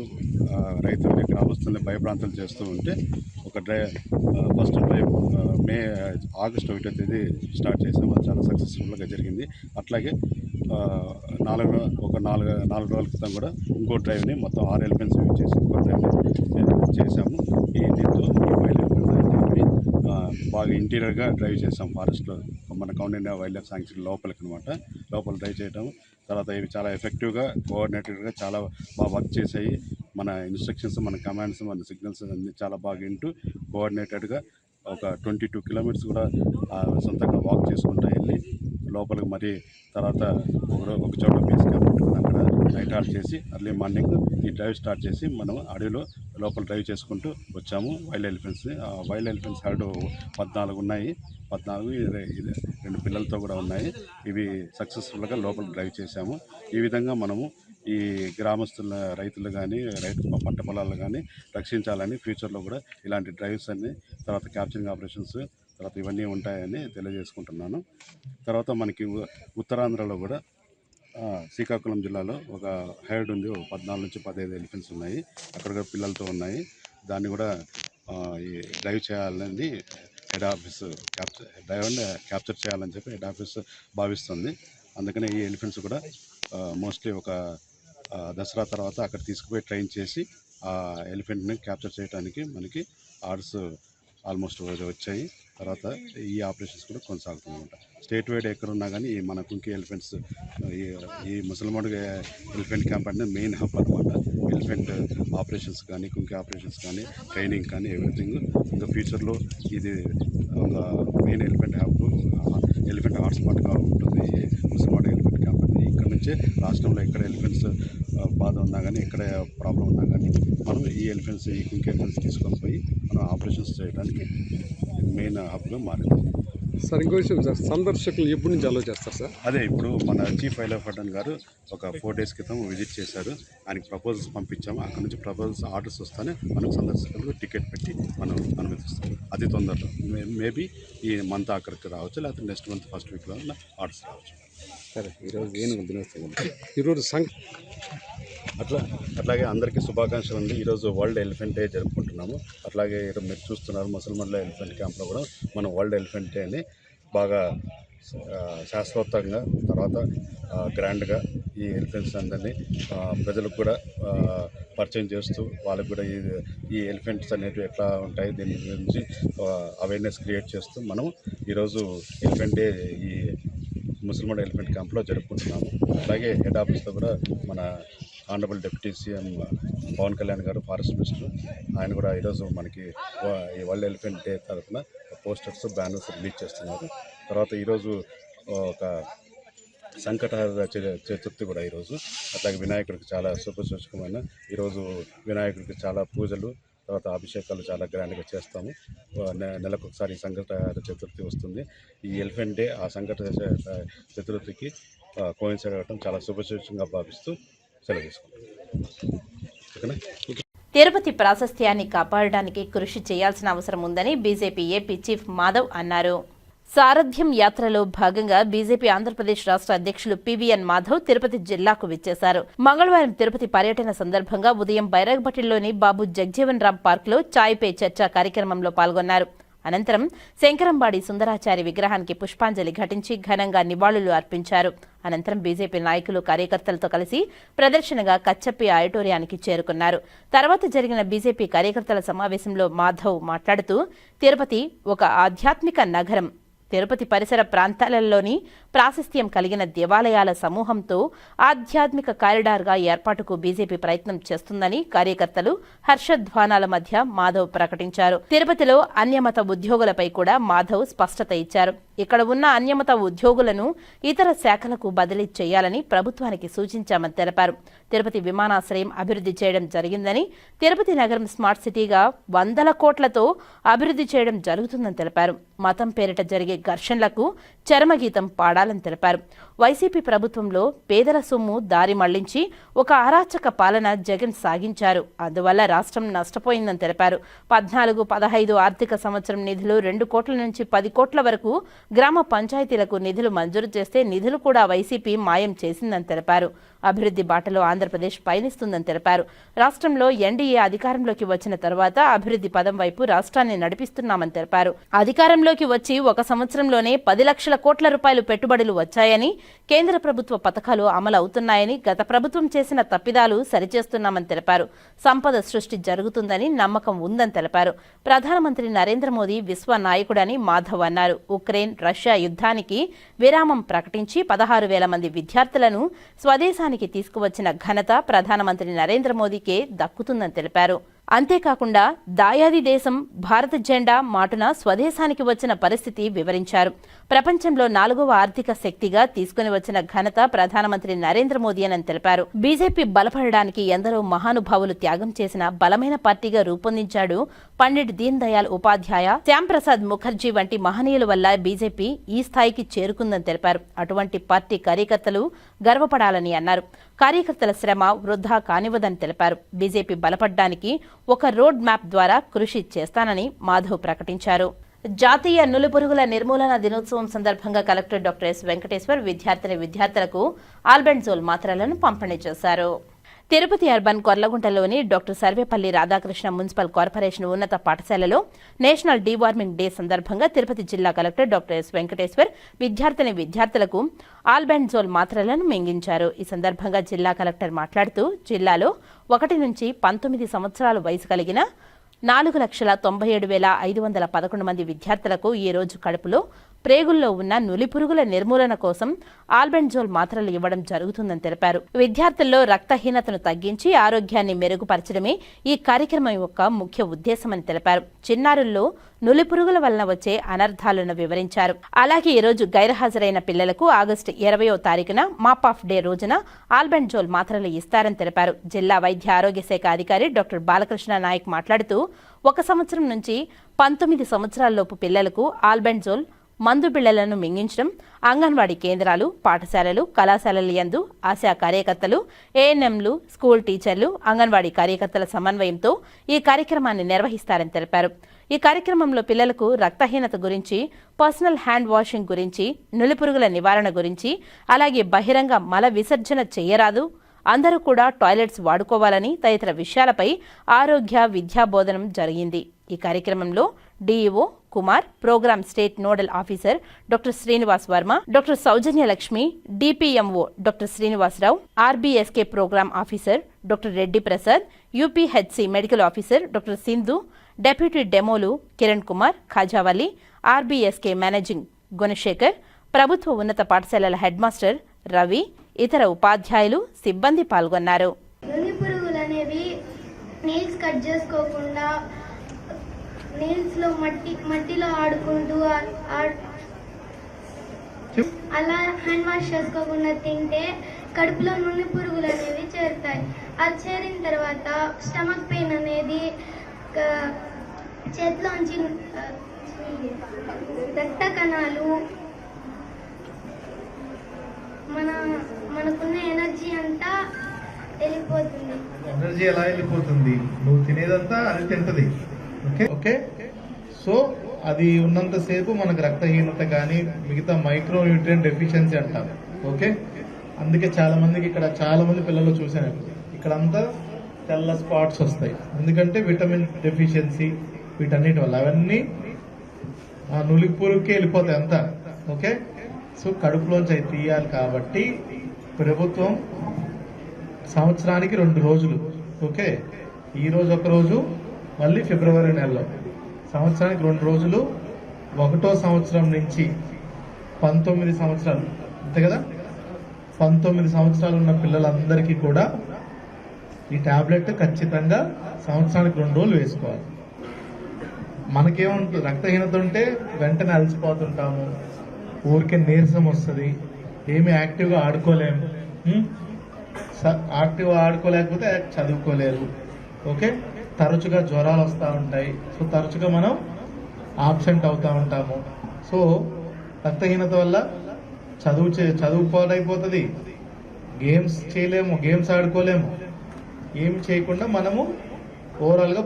S3: రైతుల్ని గ్రామస్తుల్ని భయభ్రాంతులు చేస్తూ ఉంటే ఒక ఫస్ట్ డ్రైవ్ ఆగస్టు 1వ తేదీ స్టార్ట్ చేసాము. అది చాలా సక్సెస్ఫుల్గా జరిగింది. అట్లాగే 4 రోజుల క్రితం కూడా ఇంకో డ్రైవ్ని మొత్తం 6 ఎలిఫెంట్స్ యూజ్ చేసి ఇంకో డ్రైవ్ని చేసాము. దీంతో వైల్డ్ ఎలిఫెంట్స్ బాగా ఇంటీరియర్గా డ్రైవ్ చేసాం ఫారెస్ట్లో, మన కౌండిన్యా వైల్డ్ లైఫ్ శాంక్చురీ లోపలికి అనమాట. లోపల డ్రైవ్ చేయడం, తర్వాత ఇవి చాలా ఎఫెక్టివ్గా కోఆర్డినేటెడ్గా చాలా బాగా వర్క్ చేసాయి. మన ఇన్స్ట్రక్షన్స్, మన కమాండ్స్, మన సిగ్నల్స్ అన్నీ చాలా బాగా వింటూ కోఆర్డినేటెడ్గా ఒక 22 కిలోమీటర్స్ కూడా సొంతంగా వాక్ చేసుకుంటూ వెళ్ళి లోపలికి మరి తర్వాత ఒక చోట బేస్ క్యాంప్ పెట్టుకుని అక్కడ నైట్ హాల్ట్ చేసి అర్లీ మార్నింగ్ ఈ డ్రైవ్ స్టార్ట్ చేసి మనం అడవిలో లోపల డ్రైవ్ చేసుకుంటూ వచ్చాము వైల్డ్ ఎలిఫెంట్స్ని. వైల్డ్ ఎలిఫెంట్స్ హర్డ్ 14 ఉన్నాయి, 2 పిల్లలతో కూడా ఉన్నాయి. ఇవి సక్సెస్ఫుల్గా లోపల డ్రైవ్ చేశాము. ఈ విధంగా మనము ఈ గ్రామస్తుల రైతులు కానీ పంట పొలాలు కానీ రక్షించాలని ఫ్యూచర్లో కూడా ఇలాంటి డ్రైవ్స్ అన్ని, తర్వాత క్యాప్చరింగ్ ఆపరేషన్స్, తర్వాత ఇవన్నీ ఉంటాయని తెలియజేసుకుంటున్నాను. తర్వాత మనకి ఉత్తరాంధ్రలో కూడా శ్రీకాకుళం జిల్లాలో ఒక హెర్డ్ ఉంది, 14 నుంచి 15 ఎలిఫెంట్స్ ఉన్నాయి, అక్కడ కూడా పిల్లలతో ఉన్నాయి. దాన్ని కూడా ఈ డ్రైవ్ చేయాలని హెడ్ ఆఫీస్ క్యాప్చర్ చేయాలని చెప్పి హెడ్ ఆఫీస్ భావిస్తుంది. అందుకనే ఈ ఎలిఫెంట్స్ కూడా మోస్ట్లీ ఒక దసరా తర్వాత అక్కడ తీసుకుపోయి ట్రైన్ చేసి ఆ ఎలిఫెంట్ని క్యాప్చర్ చేయడానికి మనకి ఆర్డర్స్ ఆల్మోస్ట్ వచ్చాయి. తర్వాత ఈ ఆపరేషన్స్ కూడా కొనసాగుతుందన్నమాట. స్టేట్ వైడ్ ఎక్కడున్నా కానీ ఈ మన కుంకి ఎలిఫెంట్స్, ఈ ముసల్మాన్ ఎలిఫెంట్ క్యాంప్ అంటే మెయిన్ హబ్ అనమాట. ఎలిఫెంట్ ఆపరేషన్స్ కానీ, కుంకి ఆపరేషన్స్ కానీ, ట్రైనింగ్ కానీ, ఎవ్రీథింగ్. ఇంకా ఫ్యూచర్లో ఇది ఒక మెయిన్ ఎలిఫెంట్ హబ్, ఎలిఫెంట్ హాట్స్పాట్గా ఉంటుంది ఈ ముసల్మాన్ ఎలిఫెంట్ క్యాంప్. ఇక్కడ నుంచే రాష్ట్రంలో ఎక్కడ ఎలిఫెంట్స్ బాధ ఉన్నా కానీ, ఎక్కడ ప్రాబ్లం ఉన్నా కానీ మనం ఈ ఎలిఫెంట్స్, ఈ కుంకి ఎలిఫెంట్స్ తీసుకొని పోయి మనం ఆపరేషన్స్ చేయడానికి మెయిన్ హబ్గా మారింది.
S4: సార్ ఇంకో విషయం సార్, సందర్శకులు ఎప్పటి నుంచి అలో చేస్తారు సార్?
S3: అదే ఇప్పుడు మన చీఫ్ వైల్డ్ లైఫ్ వార్డెన్ గారు ఒక 4 డేస్ క్రితం విజిట్ చేశారు. ఆయనకి ప్రపోజల్స్ పంపించాము. అక్కడ నుంచి ప్రపోజల్స్ ఆర్డర్స్ వస్తానే మనకు సందర్శకులకు టికెట్ పెట్టి మనం అనుమతిస్తాం. అతి తొందరలో మేబీ ఈ మంత్ ఆఖరికి రావచ్చు, లేకపోతే నెక్స్ట్ మంత్ ఫస్ట్ వీక్లో ఆర్డర్స్ రావచ్చు.
S4: సరే, ఈరోజు ఏనుగు దినోత్సవం, ఈరోజు
S3: అట్లాగే అందరికీ శుభాకాంక్షలు అండి. ఈరోజు వరల్డ్ ఎలిఫెంట్ డే జరుపుకుంటున్నాము. అట్లాగే మీరు చూస్తున్నారు ముసల్మాన్ల ఎలిఫెంట్ క్యాంప్లో కూడా మనం వరల్డ్ ఎలిఫెంట్ డే అని బాగా శాస్త్రోక్తంగా, తర్వాత గ్రాండ్గా ఈ ఎలిఫెంట్స్ అందరినీ ప్రజలకు కూడా పరిచయం చేస్తూ, వాళ్ళకు కూడా ఈ ఎలిఫెంట్స్ అనేవి ఎట్లా ఉంటాయి దీని గురించి అవేర్నెస్ క్రియేట్ చేస్తూ మనం ఈరోజు ఎలిఫెంట్ డే ఈ ముసల్మాన్ ఎలిఫెంట్ క్యాంప్లో జరుపుకుంటున్నాము. అలాగే హెడ్ ఆఫీస్లో కూడా మన honourable deputy CM Pavan Kalyan గారు, ఫారెస్ట్ మినిస్టర్, ఆయన కూడా ఈరోజు మనకి ఈ వరల్డ్ ఎలిఫెంట్ డే తరఫున పోస్టర్స్, బ్యానర్స్ రిలీజ్ చేస్తున్నారు. తర్వాత ఈరోజు ఒక సంకటహర చతుర్థి కూడా ఈరోజు. అట్లాగే వినాయకుడికి చాలా శుభసూచకమైన ఈరోజు వినాయకుడికి చాలా పూజలు, తర్వాత అభిషేకాలు చాలా గ్రాండ్గా చేస్తాము. నెలకు ఒకసారి సంకటహర చతుర్థి వస్తుంది. ఈ ఎలిఫెంట్ డే ఆ సంకటహర చతుర్థికి కోయిన్సైడ్ అవ్వడం చాలా శుభసూచకంగా భావిస్తూ సెలవు తీసుకుంటాం. ఓకేనా?
S1: తిరుపతి ప్రాశస్త్యాన్ని కాపాడడానికి కృషి చేయాల్సిన అవసరం ఉందని బీజేపీ ఏపీ చీఫ్ మాధవ్ అన్నారు. సారథ్యం యాత్రలో భాగంగా బీజేపీ ఆంధ్రప్రదేశ్ రాష్ట్ర అధ్యక్షులు పీవీఎన్ మాధవ్ తిరుపతి జిల్లాకు విచ్చేశారు. మంగళవారం తిరుపతి పర్యటన సందర్భంగా ఉదయం బైరాగ్పట్టిలోని బాబు జగ్జీవన్ రామ్ పార్క్లో చాయ్ పే చర్చా కార్యక్రమంలో పాల్గొన్నారు. అనంతరం శంకరంబాడి సుందరాచారి విగ్రహానికి పుష్పాంజలి ఘటించి ఘనంగా నివాళులు అర్పించారు. అనంతరం బీజేపీ నాయకులు, కార్యకర్తలతో కలిసి ప్రదర్శనగా కచ్చప్పి ఆడిటోరియానికి చేరుకున్నారు. తర్వాత జరిగిన బీజేపీ కార్యకర్తల సమావేశంలో మాధవ్ మాట్లాడుతూ, తిరుపతి ఒక ఆధ్యాత్మిక నగరం. తిరుపతి పరిసర ప్రాంతాలలోని ప్రాశస్త్యం కలిగిన దేవాలయాల సమూహంతో ఆధ్యాత్మిక కారిడార్గా ఏర్పాటుకు బీజేపీ ప్రయత్నం చేస్తుందని కార్యకర్తలు హర్షధ్వానాల మధ్య మాధవ్ ప్రకటించారు. తిరుపతిలో అన్యమత ఉద్యోగులపై కూడా మాధవ్ స్పష్టత ఇచ్చారు. ఇక్కడ ఉన్న అన్యమత ఉద్యోగులను ఇతర శాఖలకు బదిలీ చేయాలని ప్రభుత్వానికి సూచించామని తెలిపారు. తిరుపతి విమానాశ్రయం అభివృద్ధి చేయడం జరిగిందని, తిరుపతి నగరం స్మార్ట్ సిటీగా 100 కోట్లతో అభివృద్ధి చేయడం జరుగుతుందని తెలిపారు. మతం పేరిట జరిగే ఘర్షణలకు చరమగీతం పాడాలని తెలిపారు. వైసీపీ ప్రభుత్వంలో పేదల సొమ్ము దారి మళ్లించి ఒక అరాచక పాలన జగన్ సాగించారు. అందువల్ల రాష్ట్రం నష్టపోయిందని తెలిపారు. 14-15 ఆర్థిక సంవత్సరం నిధులు 2 కోట్ల నుంచి 10 కోట్ల వరకు గ్రామ పంచాయతీలకు నిధులు మంజూరు చేస్తే నిధులు కూడా వైసీపీ మాయం చేసిందని తెలిపారు. అభివృద్ధి బాటలో ఆంధ్రప్రదేశ్ పయనిస్తుందని తెలిపారు. రాష్ట్రంలో ఎన్డీఏ అధికారంలోకి వచ్చిన తర్వాత అభివృద్ధి పదం వైపు రాష్ట్రాన్ని నడిపిస్తున్నామని తెలిపారు. అధికారంలోకి వచ్చి 1 సంవత్సరంలోనే 10 లక్షల కోట్ల రూపాయలు పెట్టుబడులు వచ్చాయని, కేంద్ర ప్రభుత్వ పథకాలు అమలు అవుతున్నాయని, గత ప్రభుత్వం చేసిన తప్పిదాలు సరిచేస్తున్నామని తెలిపారు. సంపద సృష్టి జరుగుతుందని నమ్మకం ఉందని తెలిపారు. ప్రధానమంత్రి నరేంద్ర మోదీ విశ్వ నాయకుడని మాధవ్ అన్నారు. ఉక్రెయిన్ రష్యా యుద్ధానికి విరామం ప్రకటించి 16,000 మంది విద్యార్థులను స్వదేశానికి తీసుకువచ్చిన ఘనత ప్రధానమంత్రి నరేంద్ర మోదీకే దక్కుతుందని తెలిపారు. అంతేకాకుండా దాయాది దేశం భారత జెండా మాటున స్వదేశానికి వచ్చిన పరిస్థితి వివరించారు. ప్రపంచంలో 4వ ఆర్థిక శక్తిగా తీసుకుని వచ్చిన ఘనత ప్రధానమంత్రి నరేంద్ర మోదీ అని తెలిపారు. బీజేపీ బలపడడానికి ఎందరో మహానుభావులు త్యాగం చేసిన బలమైన పార్టీగా రూపొందించాడు పండిట్ దీన్ దయాళ్ ఉపాధ్యాయ, శ్యామ్ ప్రసాద్ ముఖర్జీ వంటి మహనీయుల వల్ల బీజేపీ ఈ స్థాయికి చేరుకుందని తెలిపారు. అటువంటి పార్టీ కార్యకర్తలు గర్వపడాలని అన్నారు. కార్యకర్తల శ్రమ వృధా కానివ్వదని తెలిపారు. బీజేపీ బలపడ్డానికి ఒక రోడ్ మ్యాప్ ద్వారా కృషి చేస్తానని మాధవ్ ప్రకటించారు. జాతీయ నులిపురుగుల నిర్మూలన దినోత్సవం సందర్భంగా కలెక్టర్ డాక్టర్ ఎస్ వెంకటేశ్వర్ విద్యార్థులకు ఆల్బెండజోల్ మాత్రలను పంపిణీ చేశారు. తిరుపతి అర్బన్ కొర్లగుంటలోని doctor Sarvepalli Radhakrishna municipal corporation ఉన్నత పాఠశాలలో నేషనల్ డీవార్మింగ్ డే సందర్భంగా తిరుపతి జిల్లా కలెక్టర్ డాక్టర్ ఎస్ వెంకటేశ్వర్ విద్యార్థులకు ఆల్బెండజోల్ మాత్రలను మింగించారు. ఈ సందర్భంగా జిల్లా కలెక్టర్ మాట్లాడుతూ జిల్లాలో 1 నుంచి 19 సంవత్సరాల వయసు కలిగిన 4,97,511 మంది విద్యార్థులకు ఈ రోజు కడుపులో ప్రేగుల్లో ఉన్న నులిపురుగుల నిర్మూలన కోసం ఆల్బెండజోల్ మాత్రలు ఇవ్వడం జరుగుతుందని తెలిపారు. విద్యార్థుల్లో రక్తహీనతను తగ్గించి ఆరోగ్యాన్ని మెరుగుపరచడమే ఈ కార్యక్రమం యొక్క ముఖ్య ఉద్దేశమని తెలిపారు. చిన్నారుల్లో నులిపురుగుల వలన వచ్చే అనర్థాలను వివరించారు. అలాగే ఈ రోజు గైర్హాజరైన పిల్లలకు ఆగస్టు 20వ తారీఖున మాప్ ఆఫ్ డే రోజున ఆల్బెండజోల్ మాత్రలు ఇస్తారని తెలిపారు. జిల్లా వైద్య ఆరోగ్య శాఖ అధికారి డాక్టర్ బాలకృష్ణ నాయక్ మాట్లాడుతూ 1 సంవత్సరం నుంచి 19 సంవత్సరాలలోపు పిల్లలకు ఆల్బెండజోల్ మందు బిళ్లలను మింగించడం అంగన్వాడీ కేంద్రాలు, పాఠశాలలు, కళాశాలల యందు ఆశా కార్యకర్తలు, ఏఎన్ఎంలు, స్కూల్ టీచర్లు, అంగన్వాడీ కార్యకర్తల సమన్వయంతో ఈ కార్యక్రమాన్ని నిర్వహిస్తారని తెలిపారు. ఈ కార్యక్రమంలో పిల్లలకు రక్తహీనత గురించి, పర్సనల్ హ్యాండ్ వాషింగ్ గురించి, నులిపురుగుల నివారణ గురించి, అలాగే బహిరంగ మల విసర్జన చేయరాదు, అందరూ కూడా టాయిలెట్స్ వాడుకోవాలని తదితర విషయాలపై ఆరోగ్య విద్యా బోధనం జరిగింది. ఈ కార్యక్రమంలో DEO Kumar, programme state nodal officer doctor Srinivas Varma, doctor Soujanya Lakshmi, DPMO doctor Srinivasarao, RBSK programme officer doctor Reddy Prasad, UPHC medical officer doctor Sindhu, deputy డెమోలు కిరణ్ కుమార్, ఖాజావల్లి, ఆర్బీఎస్కే మేనేజింగ్ గుణశేఖర్, ప్రభుత్వ ఉన్నత పాఠశాలల హెడ్ మాస్టర్ రవి, ఇతర ఉపాధ్యాయులు, సిబ్బంది పాల్గొన్నారు.
S5: నీల్స్ లో మట్టిలో ఆడుకుంటూ అలా హ్యాండ్ వాష్ చేసుకోకుండా తింటే కడుపులో నులి పురుగులు అనేవి చేరుతాయి. అది చేరిన తర్వాత స్టమక్ పెయిన్ అనేది చేతిలోంచి రక్త కణాలు మనకున్న ఎనర్జీ అంతా వెళ్ళిపోతుంది.
S6: ఎనర్జీ ఎలా వెళ్ళిపోతుంది? నువ్వు తినేదంతా అది తింటది. ఓకే, సో అది ఉన్నంతసేపు మనకు రక్తహీనత కానీ మిగతా మైక్రో న్యూట్రియంట్ డెఫిషియన్సీ అంటారు. ఓకే, అందుకే చాలా మందికి ఇక్కడ చాలా మంది పిల్లలు చూసాను, ఇక్కడంతా తెల్ల స్పాట్స్ వస్తాయి. ఎందుకంటే విటమిన్ డెఫిషియన్సీ వీటన్నిటి వల్ల అవన్నీ ఆ నులిపురుకే వెళ్ళిపోతాయి అంతా. ఓకే, సో కడుపులోంచి అవి తీయాలి కాబట్టి ప్రభుత్వం సంవత్సరానికి 2 రోజులు, ఓకే, ఈ రోజు ఒక రోజు, మళ్ళీ ఫిబ్రవరి నెలలో సంవత్సరానికి 2 రోజులు, 1వ సంవత్సరం నుంచి 19 సంవత్సరాలు అంతే కదా. 19 సంవత్సరాలు ఉన్న పిల్లలందరికీ కూడా ఈ టాబ్లెట్ ఖచ్చితంగా సంవత్సరానికి 2 రోజులు వేసుకోవాలి. మనకేముంటుంది, రక్తహీనత ఉంటే వెంటనే అలసిపోతుంటాము, ఊరికే నీరసం వస్తుంది, ఏమి యాక్టివ్గా ఆడుకోలేము. యాక్టివ్గా ఆడుకోలేకపోతే చదువుకోలేరు. ఓకే, తరచుగా జ్వరాలు వస్తూ ఉంటాయి. సో తరచుగా మనం ఆబ్సెంట్ అవుతూ ఉంటాము. సో రక్తహీనత వల్ల చదువు పాడైపోతుంది, గేమ్స్ చేయలేము, గేమ్స్ ఆడుకోలేము, ఏమి చేయకుండా మనము ఓవరాల్గా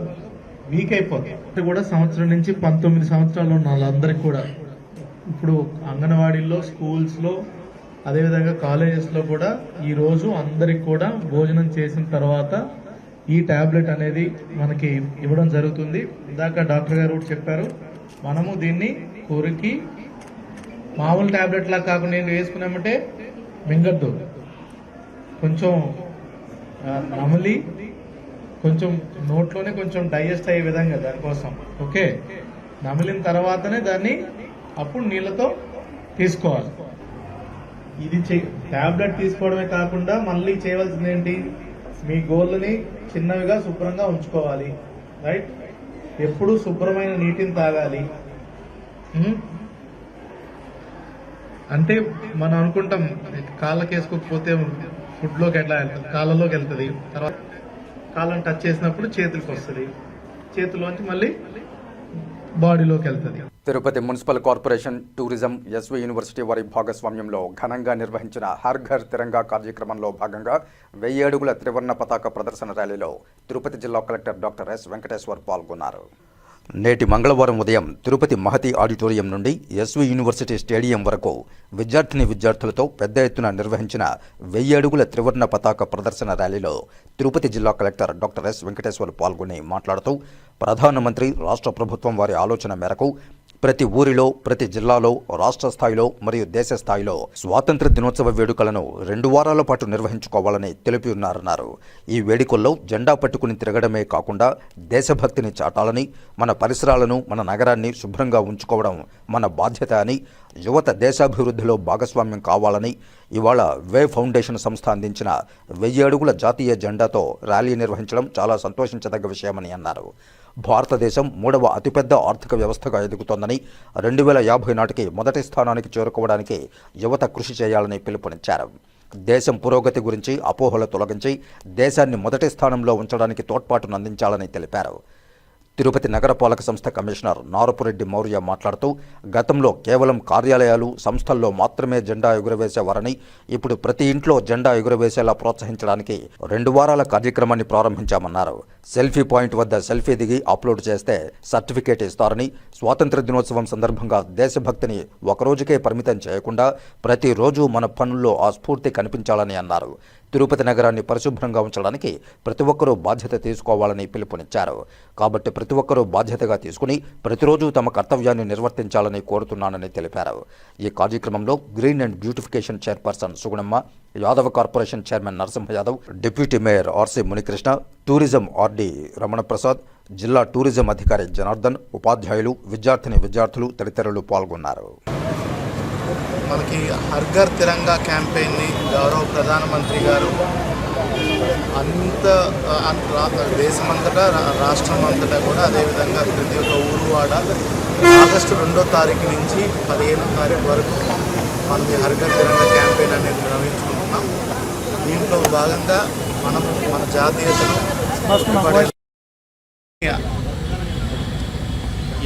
S6: వీక్ అయిపోతాం. కూడా సంవత్సరం నుంచి 19 సంవత్సరాలు ఉన్న వాళ్ళందరికీ కూడా ఇప్పుడు అంగన్వాడీల్లో, స్కూల్స్లో, అదేవిధంగా కాలేజెస్లో కూడా ఈరోజు అందరికి కూడా భోజనం చేసిన తర్వాత ఈ టాబ్లెట్ అనేది మనకి ఇవ్వడం జరుగుతుంది. ఇందాక డాక్టర్ గారు కూడా చెప్పారు, మనము దీన్ని కొరికి మామూలు టాబ్లెట్ లాగా కాకుండా నేను వేసుకున్నామంటే మింగద్దు, కొంచెం నమలి కొంచెం నోట్లోనే కొంచెం డైజెస్ట్ అయ్యే విధంగా దానికోసం. ఓకే, నమిలిన తర్వాతనే దాన్ని అప్పుడు నీళ్ళతో తీసుకోవాలి. ఇది టాబ్లెట్ తీసుకోవడమే కాకుండా మళ్ళీ చేయవలసింది ఏంటి, మీ గోళ్ళని చిన్నవిగా శుభ్రంగా ఉంచుకోవాలి. రైట్, ఎప్పుడు శుభ్రమైన నీటిని తాగాలి. అంటే మనం అనుకుంటాం కాళ్ళకి వేసుకోకపోతే ఫుడ్లోకి ఎట్లా వెళ్తుంది, కాళ్ళలోకి వెళ్తుంది, తర్వాత కాళ్ళని టచ్ చేసినప్పుడు చేతులకు వస్తుంది, చేతిలోంచి మళ్ళీ బాడీలోకి వెళ్తుంది.
S7: Tirupati municipal corporation, tourism, SV university వారి భాగస్వామ్యంలో ఘనంగా నిర్వహించిన హర్ ఘర్ తిరంగా కార్యక్రమంలో భాగంగా 1000 అడుగుల త్రివర్ణ పతాక ప్రదర్శన ర్యాలీలో తిరుపతి జిల్లా కలెక్టర్ డాక్టర్ ఎస్ వెంకటేశ్వర్ పాల్గొన్నారు. నేటి మంగళవారం ఉదయం తిరుపతి మహతి ఆడిటోరియం నుండి ఎస్వి యూనివర్సిటీ స్టేడియం వరకు విద్యార్థులతో పెద్ద ఎత్తున నిర్వహించిన 1000 అడుగుల త్రివర్ణ పతాక ప్రదర్శన ర్యాలీలో తిరుపతి జిల్లా కలెక్టర్ డాక్టర్ ఎస్ వెంకటేశ్వర్ పాల్గొని మాట్లాడుతూ, ప్రధానమంత్రి, రాష్ట్ర ప్రభుత్వం వారి ఆలోచన మేరకు ప్రతి ఊరిలో, ప్రతి జిల్లాలో, రాష్ట్ర స్థాయిలో మరియు దేశ స్థాయిలో స్వాతంత్ర దినోత్సవ వేడుకలను 2 వారాల పాటు నిర్వహించుకోవాలని తెలిపి ఉన్నారన్నారు. ఈ వేడుకల్లో జెండా పట్టుకుని తిరగడమే కాకుండా దేశభక్తిని చాటాలని, మన పరిసరాలను, మన నగరాన్ని శుభ్రంగా ఉంచుకోవడం మన బాధ్యత అని, యువత దేశాభివృద్ధిలో భాగస్వామ్యం కావాలని ఇవాళ వే ఫౌండేషన్ సంస్థ అందించిన 1000 అడుగుల జాతీయ జెండాతో ర్యాలీ నిర్వహించడం చాలా సంతోషించదగ్గ విషయమని అన్నారు. భారతదేశం 3వ అతిపెద్ద ఆర్థిక వ్యవస్థగా ఎదుగుతోందని, 2050 నాటికి మొదటి స్థానానికి చేరుకోవడానికి యువత కృషి చేయాలని పిలుపునిచ్చారు. దేశం పురోగతి గురించి అపోహలు తొలగించి దేశాన్ని మొదటి స్థానంలో ఉంచడానికి తోడ్పాటును అందించాలని తెలిపారు. తిరుపతి నగరపాలక సంస్థ కమిషనర్ నారపురెడ్డి మౌర్య మాట్లాడుతూ, గతంలో కేవలం కార్యాలయాలు, సంస్థల్లో మాత్రమే జెండా ఎగురవేసేవారని, ఇప్పుడు ప్రతి ఇంట్లో జెండా ఎగురవేసేలా ప్రోత్సహించడానికి 2 వారాల కార్యక్రమాన్ని ప్రారంభించామన్నారు. సెల్ఫీ పాయింట్ వద్ద సెల్ఫీ దిగి అప్లోడ్ చేస్తే సర్టిఫికేట్ ఇస్తారని, స్వాతంత్ర దినోత్సవం సందర్భంగా దేశభక్తిని ఒకరోజుకే పరిమితం చేయకుండా ప్రతిరోజు మన పనుల్లో ఆ స్ఫూర్తి కనిపించాలని అన్నారు. తిరుపతి నగరాన్ని పరిశుభ్రంగా ఉంచడానికి ప్రతి ఒక్కరూ బాధ్యత తీసుకోవాలని పిలుపునిచ్చారు. కాబట్టి ప్రతి ఒక్కరూ బాధ్యతగా తీసుకుని ప్రతిరోజు తమ కర్తవ్యాన్ని నిర్వర్తించాలని కోరుతున్నానని తెలిపారు. ఈ కార్యక్రమంలో green and beautification chairperson Sugunamma, Yadava corporation chairman Narasimha Yadav, deputy mayor RC Munikrishna, tourism RD Ramanaprasad, జిల్లా టూరిజం అధికారి జనార్దన్, ఉపాధ్యాయులు, విద్యార్థులు తదితరులు పాల్గొన్నారు.
S6: మనకి హర్ ఘర్ తిరంగా క్యాంపెయిన్ని గౌరవ ప్రధానమంత్రి గారు దేశమంతటా, రాష్ట్రం అంతటా కూడా, అదేవిధంగా ప్రతి ఒక్క ఊరు వాడ ఆగస్టు 2వ తారీఖు నుంచి 15వ తారీఖు వరకు మనం ఈ హర్ ఘర్ తిరంగా క్యాంపెయిన్ అనేది నిర్వహించుకుంటున్నాం. దీంట్లో భాగంగా మనం మన జాతీయతను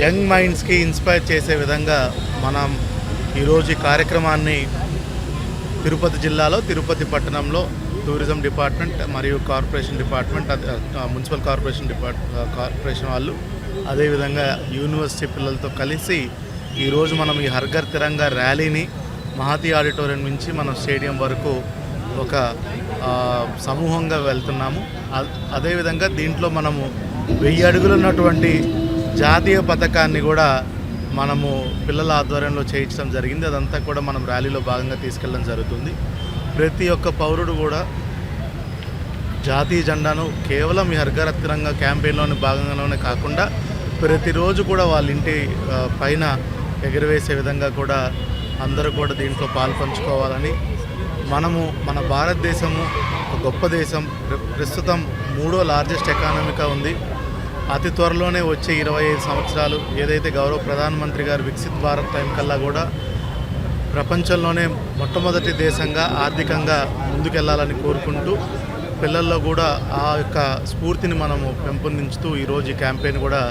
S6: యంగ్ మైండ్స్కి ఇన్స్పైర్ చేసే విధంగా మనం ఈరోజు ఈ కార్యక్రమాన్ని తిరుపతి జిల్లాలో, తిరుపతి పట్టణంలో టూరిజం డిపార్ట్మెంట్ మరియు కార్పొరేషన్ డిపార్ట్మెంట్, మున్సిపల్ కార్పొరేషన్ వాళ్ళు, అదేవిధంగా యూనివర్సిటీ పిల్లలతో కలిసి ఈరోజు మనం ఈ హర్ ఘర్ తిరంగా ర్యాలీని మహతి ఆడిటోరియం నుంచి మనం స్టేడియం వరకు ఒక సమూహంగా వెళ్తున్నాము. అదేవిధంగా దీంట్లో మనము 1000 అడుగులు ఉన్నటువంటి జాతీయ పతాకాన్ని కూడా మనము పిల్లల ఆధ్వర్యంలో చేయించడం జరిగింది. అదంతా కూడా మనం ర్యాలీలో భాగంగా తీసుకెళ్ళడం జరుగుతుంది. ప్రతి ఒక్క పౌరుడు కూడా జాతీయ జెండాను కేవలం ఈ హర్ ఘర్ తిరంగా క్యాంపెయిన్లోని భాగంగానే కాకుండా ప్రతిరోజు కూడా వాళ్ళ ఇంటి పైన ఎగురవేసే విధంగా కూడా అందరూ కూడా దీంట్లో పాల్పంచుకోవాలని. మన భారతదేశము ఒక గొప్ప దేశం, ప్రస్తుతం 3వ లార్జెస్ట్ ఎకానమీగా ఉంది. అతి త్వరలోనే వచ్చే 25 సంవత్సరాలు ఏదైతే గౌరవ ప్రధానమంత్రి గారు వికసిత్ భారత్ టైం కల్లా కూడా ప్రపంచంలోనే మొట్టమొదటి దేశంగా ఆర్థికంగా ముందుకెళ్లాలని కోరుకుంటూ పిల్లల్లో కూడా ఆ యొక్క స్ఫూర్తిని మనము పెంపొందించుతూ ఈరోజు ఈ క్యాంపెయిన్ కూడా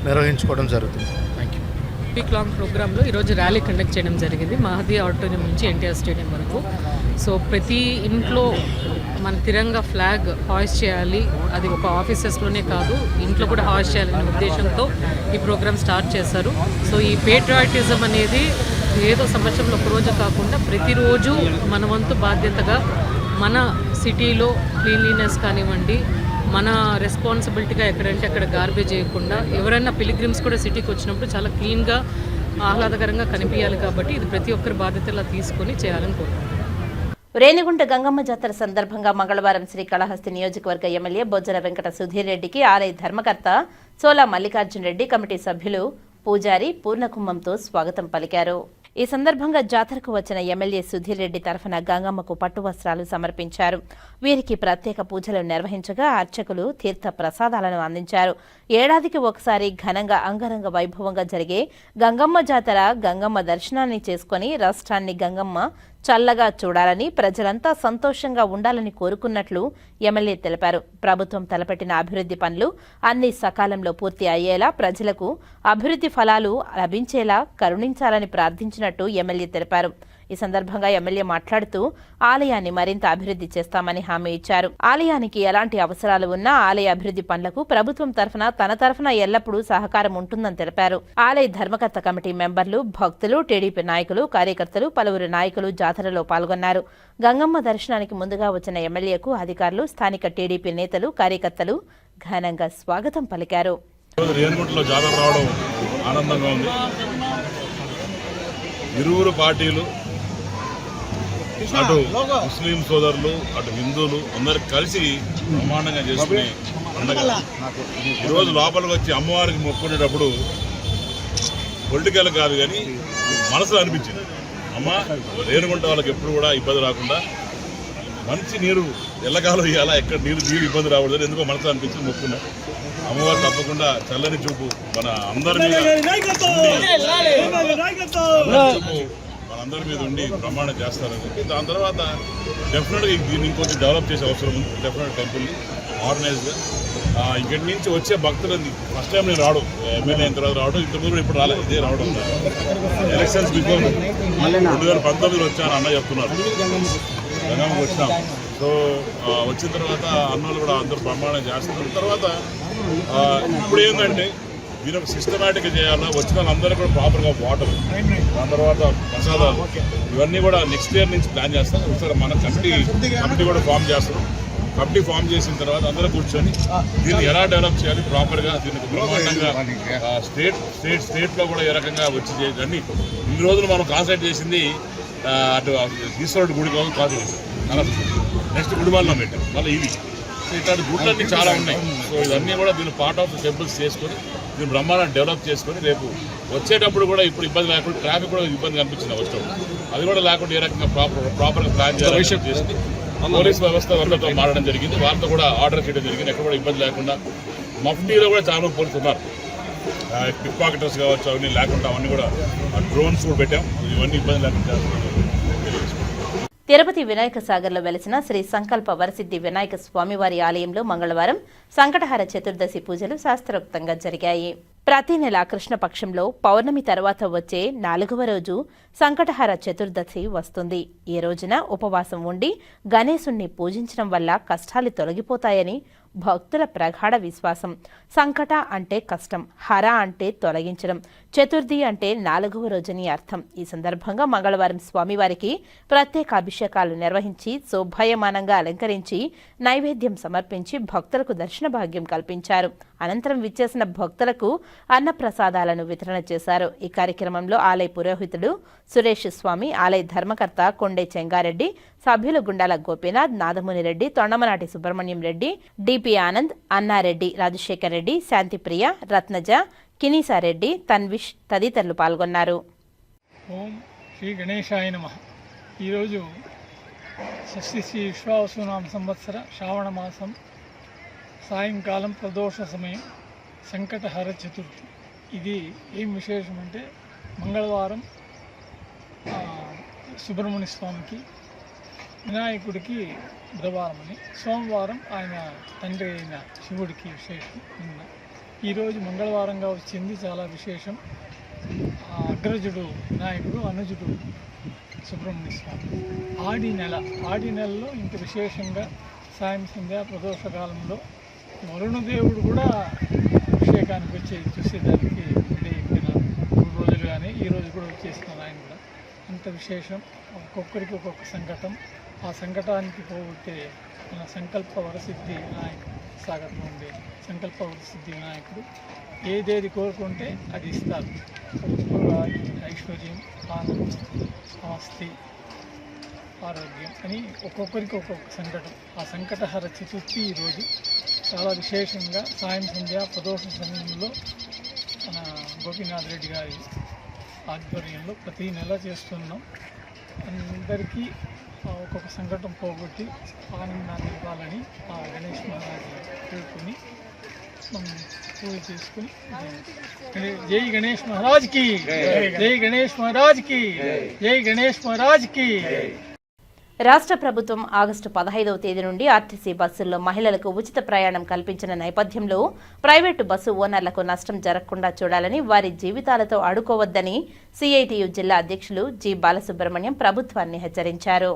S6: నిర్వహించుకోవడం జరుగుతుంది. Thank you.
S8: వీక్ లాంగ్ ప్రోగ్రాంలో ఈరోజు ర్యాలీ కండక్ట్ చేయడం జరిగింది మహదీ ఆడిటోరియం నుంచి ఎన్టీఆర్ స్టేడియం వరకు. సో ప్రతి ఇంట్లో మన తిరంగా ఫ్లాగ్ హాయిస్ట్ చేయాలి, అది ఒక ఆఫీసెస్లోనే కాదు ఇంట్లో కూడా హాయిస్ట్ చేయాలనే ఉద్దేశంతో ఈ ప్రోగ్రామ్ స్టార్ట్ చేశారు. సో ఈ పేట్రియాటిజం అనేది ఏదో సంవత్సరంలో ఒకరోజు కాకుండా ప్రతిరోజు మన వంతు బాధ్యతగా మన సిటీలో క్లీన్లీనెస్ కానివ్వండి, మన రెస్పాన్సిబిలిటీగా ఎక్కడంటే అక్కడ గార్బేజ్ చేయకుండా, ఎవరైనా పిలిగ్రిమ్స్ కూడా సిటీకి వచ్చినప్పుడు చాలా క్లీన్గా ఆహ్లాదకరంగా కనిపించాలి. కాబట్టి ఇది ప్రతి ఒక్కరి బాధ్యతలా తీసుకొని చేయాలని కోరుకుంటున్నాను.
S1: రేణిగుంట గంగమ్మ జాతర సందర్భంగా మంగళవారం శ్రీకాళహస్తి నియోజకవర్గ ఎమ్మెల్యే బొజ్జల వెంకట సుధీర్ రెడ్డికి ఆలయ ధర్మకర్త సోలా మల్లికార్జున రెడ్డి, కమిటీ సభ్యులు, పూజారి పూర్ణకుంభంతో స్వాగతం పలికారు. ఈ సందర్భంగా జాతరకు వచ్చిన ఎమ్మెల్యే సుధీర్ రెడ్డి తరఫున గంగమ్మకు పట్టు వస్త్రాలు సమర్పించారు. వీరికి ప్రత్యేక పూజలు నిర్వహించగా అర్చకులు తీర్థ ప్రసాదాలను అందించారు. ఏడాదికి ఒకసారి ఘనంగా అంగరంగ వైభవంగా జరిగే గంగమ్మ జాతర గంగమ్మ దర్శనాన్ని చేసుకుని రాష్ట్రాన్ని గంగమ్మ చల్లగా చూడాలని, ప్రజలంతా సంతోషంగా ఉండాలని కోరుకున్నట్లు ఎమ్మెల్యే తెలిపారు. ప్రభుత్వం తలపెట్టిన అభివృద్ధి పనులు అన్ని సకాలంలో పూర్తి అయ్యేలా, ప్రజలకు అభివృద్ధి ఫలాలు లభించేలా కరుణించాలని ప్రార్థించినట్టు ఎమ్మెల్యే తెలిపారు. ఈ సందర్భంగా ఎమ్మెల్యే మాట్లాడుతూ ఆలయాన్ని మరింత అభివృద్ధి చేస్తామని హామీ ఇచ్చారు. ఆలయానికి ఎలాంటి అవసరాలు ఉన్నా ఆలయ అభివృద్ధి పనులకు ప్రభుత్వం తన తరఫున ఎల్లప్పుడూ సహకారం ఉంటుందని తెలిపారు. ఆలయ ధర్మకర్త కమిటీ మెంబర్లు, భక్తులు, టీడీపీ నాయకులు, కార్యకర్తలు, పలువురు నాయకులు జాతరలో పాల్గొన్నారు. గంగమ్మ దర్శనానికి ముందుగా వచ్చిన ఎమ్మెల్యేకు అధికారులు, స్థానిక టీడీపీ నేతలు, కార్యకర్తలు ఘనంగా స్వాగతం పలికారు.
S9: ఇరువురు పార్టీలు, అటు ముస్లిం సోదరులు, అటు హిందువులు అందరు కలిసి బ్రహ్మాండంగా చేసుకునే పండుగ. ఈరోజు లోపలికి వచ్చి అమ్మవారికి మొక్కునేటప్పుడు పొలిటికల్ కాదు కానీ మనసులో అనిపించింది, అమ్మ రేణుగుంట వాళ్ళకి ఎప్పుడు కూడా ఇబ్బంది రాకుండా మంచి నీరు ఎల్లకాలం ఇవ్వాలా, ఎక్కడ నీరు ఇబ్బంది రాకూడదు ఎందుకో మనసులో అనిపించింది, మొక్కున్నా. అమ్మవారు తప్పకుండా చల్లని చూపు మన అందరి మీద ఉండి బ్రహ్మాండం చేస్తారని చెప్పి, దాని తర్వాత డెఫినెట్గా దీన్ని ఇంకొంచెం డెవలప్ చేసే అవసరం ఉంది. డెఫినెట్ టెంపుల్ని ఆర్గనైజ్గా ఇక్కడి నుంచి వచ్చే భక్తులని ఫస్ట్ టైం నేను రావడం, ఎమ్మెల్యే అయిన తర్వాత రావడం, ఇంతకుముందు ఇప్పుడు రాలేదు, ఇదే రావడం. ఎలక్షన్స్ బిఫోర్ 2019 వచ్చాను అన్న చెప్తున్నారు, గంగమ్మకి వచ్చినాం. సో వచ్చిన తర్వాత అన్నోళ్ళు కూడా అందరూ బ్రహ్మాండం చేస్తున్నారు. తర్వాత ఇప్పుడు ఏంటంటే మీరు ఒక సిస్టమేటిక్గా చేయాలా, వచ్చిన వాళ్ళందరూ కూడా ప్రాపర్గా వాటర్, దాని తర్వాత ప్రసాదాలు, ఇవన్నీ కూడా నెక్స్ట్ ఇయర్ నుంచి ప్లాన్ చేస్తాం. ఒకసారి మన కమిటీ కూడా ఫామ్ చేస్తాం. కమిటీ ఫామ్ చేసిన తర్వాత అందరూ కూర్చొని దీన్ని ఎలా డెవలప్ చేయాలి ప్రాపర్గా, దీనికి బ్రహ్మాండంగా స్టేట్లో కూడా ఏ రకంగా వచ్చి చేయాలని ఇన్ని రోజులు మనం కాన్సన్ట్రేట్ చేసింది అటు ఈశ్వరుడు గుడి కోసం కాన్సన్ట్రేట్, నెక్స్ట్ గుడివాళ్ళలో పెట్టాం, మళ్ళీ ఇవి ఇట్లాంటి గుడ్లన్నీ చాలా ఉన్నాయి. సో ఇవన్నీ కూడా దీన్ని పార్ట్ ఆఫ్ ద టెంపుల్స్ చేసుకొని దీన్ని బ్రహ్మాండాన్ని డెవలప్ చేసుకొని రేపు వచ్చేటప్పుడు కూడా ఇప్పుడు ఇబ్బంది లేకుండా, ట్రాఫిక్ కూడా ఇబ్బంది కనిపించింది వచ్చేటప్పుడు, అది కూడా లేకుండా ఏ రకంగా ప్రాపర్గా ప్లాన్ చేయాలని చేసి పోలీస్ వ్యవస్థ వాళ్ళతో మారడం జరిగింది. వాళ్ళతో కూడా ఆర్డర్ చేయడం జరిగింది. ఎక్కడ కూడా ఇబ్బంది లేకుండా. మఫ్టీలో కూడా చాలా మంది పోలీసులు ఉన్నారు, పిక్ పాకెటర్స్ కావచ్చు, అవన్నీ లేకుండా అవన్నీ కూడా డ్రోన్స్ కూడా పెట్టాం. ఇవన్నీ ఇబ్బంది లేకుండా.
S1: తిరుపతి వినాయక సాగర్లో వెలిసిన శ్రీ సంకల్ప వరసిద్ధి వినాయక స్వామివారి ఆలయంలో మంగళవారం సంకటహార చతుర్దశి పూజలు శాస్త్రోక్తంగా జరిగాయి. ప్రతి నెల కృష్ణపక్షంలో పౌర్ణమి తర్వాత వచ్చే 4వ రోజు సంకటహార చతుర్దశి వస్తుంది. ఈ రోజున ఉపవాసం ఉండి గణేశుణ్ణి పూజించడం వల్ల కష్టాలు తొలగిపోతాయని భక్తుల ప్రగాఢ విశ్వాసం. సంకట అంటే కష్టం, హర అంటే తొలగించడం, చతుర్థి అంటే 4వ రోజుని అర్థం. ఈ సందర్భంగా మంగళవారం స్వామివారికి ప్రత్యేక అభిషేకాలు నిర్వహించి శోభాయమానంగా అలంకరించి నైవేద్యం సమర్పించి భక్తులకు దర్శన భాగ్యం కల్పించారు. అనంతరం విచ్చేసిన భక్తులకు అన్నప్రసాదాలను వితరణ చేశారు. ఈ కార్యక్రమంలో ఆలయ పురోహితుడు సురేష్ స్వామి, ఆలయ ధర్మకర్త కొండే చెంగారెడ్డి, సభ్యులు గుండాల గోపీనాథ్, నాదముని రెడ్డి, తొండమనాటి సుబ్రహ్మణ్యం రెడ్డి, డిపి ఆనంద్, అన్నారెడ్డి, రాజశేఖర్ రెడ్డి, శాంతిప్రియ, రత్నజ, కినీసారెడ్డి, తన్విష్ తదితరులు పాల్గొన్నారు.
S10: ఓం శ్రీ గణేశాయ నమః. ఈరోజు షష్ఠి శ్రీ విశ్వావసునామ సంవత్సర శ్రావణ మాసం సాయంకాలం ప్రదోష సమయం సంకటహర చతుర్థి. ఇది ఏం విశేషం అంటే మంగళవారం సుబ్రహ్మణ్య స్వామికి, వినాయకుడికి బుధవారం అని, సోమవారం ఆయన తండ్రి అయిన శివుడికి విశేషం. ఈరోజు మంగళవారంగా వచ్చింది, చాలా విశేషం. అగ్రజుడు వినాయకుడు, అనుజుడు సుబ్రహ్మణ్య స్వామి. ఆడి నెలలో ఇంత విశేషంగా సాయం సంధ్య ప్రదోషకాలంలో వరుణదేవుడు కూడా అభిషేకానికి వచ్చి చూసేదానికి ఉదయించిన 3 రోజులు కానీ ఈరోజు కూడా వచ్చేస్తున్నారు ఆయన కూడా. అంత విశేషం. ఒక్కొక్కరికి ఒక్కొక్క సంకటం. ఆ సంకటానికి పోగొట్టే మన సంకల్ప వరసిద్ధి వినాయకుడు, సాగర్లో ఉండే సంకల్ప వరసిద్ధి వినాయకుడు ఏదేది కోరుకుంటే అది ఇస్తారు. ఐశ్వర్యం, ఆనందం, ఆస్తి, ఆరోగ్యం అని ఒక్కొక్కరికి ఒక్కొక్క సంకటం. ఆ సంకటహర చతుర్థి ఈరోజు చాలా విశేషంగా సాయం సంధ్య ప్రదోష సమయంలో మన గోపీనాథ్ రెడ్డి గారి ఆధ్వర్యంలో ప్రతి నెల చేస్తున్నాం. అందరికీ ఒక్కొక్క సంకటం పోగొట్టి ఆనందాన్ని ఇవ్వాలని ఆ గణేష్ మహారాజు కోరుకుని మనం పూజ చేసుకుని జై గణేష్ మహారాజ్కి, జై గణేష్ మహారాజ్కి, జై గణేష్ మహారాజ్కి.
S1: రాష్ట్ర ప్రభుత్వం ఆగస్టు 15వ తేదీ నుండి ఆర్టీసీ బస్సుల్లో మహిళలకు ఉచిత ప్రయాణం కల్పించిన నేపథ్యంలో ప్రైవేటు బస్సు ఓనర్లకు నష్టం జరగకుండా చూడాలని, వారి జీవితాలతో ఆడుకోవద్దని సిఐటియు జిల్లా అధ్యక్షులు జి బాలసుబ్రహ్మణ్యం ప్రభుత్వాన్ని హెచ్చరించారు.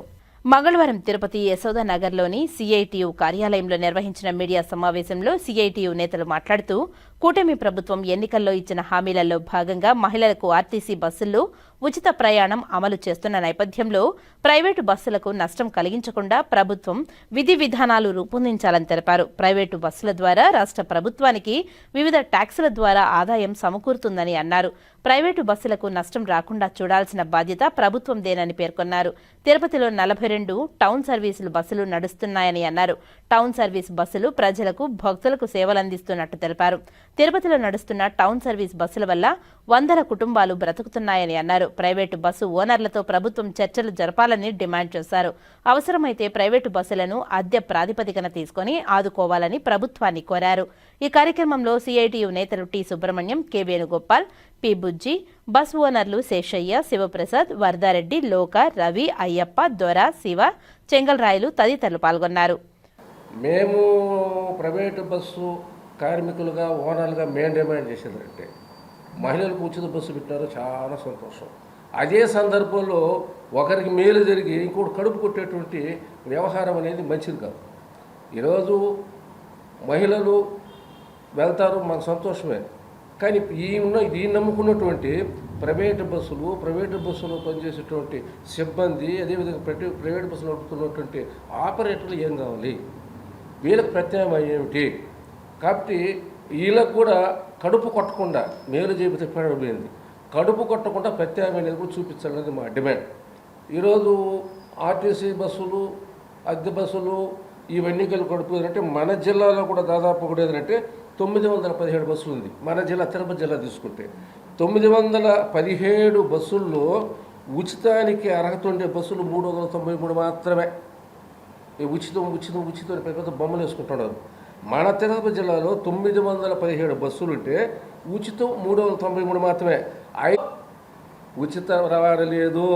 S1: మంగళవారం తిరుపతి యశోదానగర్లోని సిఐటియు కార్యాలయంలో నిర్వహించిన మీడియా సమావేశంలో సిఐటియు నేతలు మాట్లాడుతూ, కూటమి ప్రభుత్వం ఎన్నికల్లో ఇచ్చిన హామీలలో భాగంగా మహిళలకు ఆర్టీసీ బస్సుల్లో ఉచిత ప్రయాణం అమలు చేస్తున్న నేపథ్యంలో ప్రైవేటు బస్సులకు నష్టం కలిగించకుండా ప్రభుత్వం విధి విధానాలు రూపొందించాలని తెలిపారు. ప్రైవేటు బస్సుల ద్వారా రాష్ట్ర ప్రభుత్వానికి వివిధ ట్యాక్సుల ద్వారా ఆదాయం సమకూరుతుందని అన్నారు. ప్రైవేటు బస్సులకు నష్టం రాకుండా చూడాల్సిన బాధ్యత ప్రభుత్వందేనని పేర్కొన్నారు. తిరుపతిలో 42 టౌన్ సర్వీసులు బస్సులు నడుస్తున్నాయని అన్నారు. టౌన్ సర్వీస్ బస్సులు ప్రజలకు, భక్తులకు సేవలందిస్తున్నట్టు తెలిపారు. తిరుపతిలో నడుస్తున్న టౌన్ సర్వీస్ బస్సుల వల్ల 100 కుటుంబాలు బ్రతుకుతున్నాయని అన్నారు. ప్రైవేటు బస్సు ఓనర్లతో ప్రభుత్వం చర్చలు జరపాలని డిమాండ్ చేశారు. అవసరమైతే ప్రైవేటు బస్సులను అద్దె ప్రాతిపదికన తీసుకుని ఆదుకోవాలని ప్రభుత్వాన్ని కోరారు. ఈ కార్యక్రమంలో సిఐటియు నేతలు T Subrahmanyam, K Venugopal, P Bujji, bus ఓనర్లు శేషయ్య, శివప్రసాద్, వరదారెడ్డి, లోక, రవి, అయ్యప్ప, దొర, శివ, చెంగల్రాయలు తదితరులు పాల్గొన్నారు.
S11: మేము ప్రైవేటు బస్సు కార్మికులుగా, ఓనర్లుగా మేము డిమాండ్ చేసేదంటే మహిళలకు ఉచిత బస్సు పెట్టారు, చాలా సంతోషం. అదే సందర్భంలో ఒకరికి మేలు జరిగి ఇంకోటి కడుపు కొట్టేటువంటి వ్యవహారం అనేది మంచిది కాదు. ఈరోజు మహిళలు వెళ్తారు, మాకు సంతోషమే. కానీ ఈ నమ్ముకున్నటువంటి ప్రైవేటు బస్సులో పనిచేసేటువంటి సిబ్బంది, అదేవిధంగా ప్రైవేట్ బస్సులు నడుపుతున్నటువంటి ఆపరేటర్లు ఏం కావాలి, వీళ్ళకి ప్రత్యామ్నాయం ఏమిటి? కాబట్టి వీళ్ళకు కూడా కడుపు కొట్టకుండా మేలు చేపితే పోయింది, కడుపు కొట్టకుండా ప్రత్యామ్నాయం అనేది కూడా చూపించాలనేది మా డిమాండ్. ఈరోజు ఆర్టీసీ బస్సులు, అద్దె బస్సులు ఇవన్నీ కడుపు అంటే మన జిల్లాలో కూడా దాదాపు కూడా ఏదంటే 917 బస్సులు ఉంది. మన జిల్లా తిరుపతి జిల్లా తీసుకుంటే 917 బస్సుల్లో ఉచితానికి అర్హత ఉండే బస్సులు 393 మాత్రమే. ఉచితం పెద్ద బొమ్మలు వేసుకుంటున్నారు. మన తిరుపతి జిల్లాలో 917 బస్సులు ఉంటే ఉచితం 393 మాత్రమే. ఉచిత రవాణా లేదు,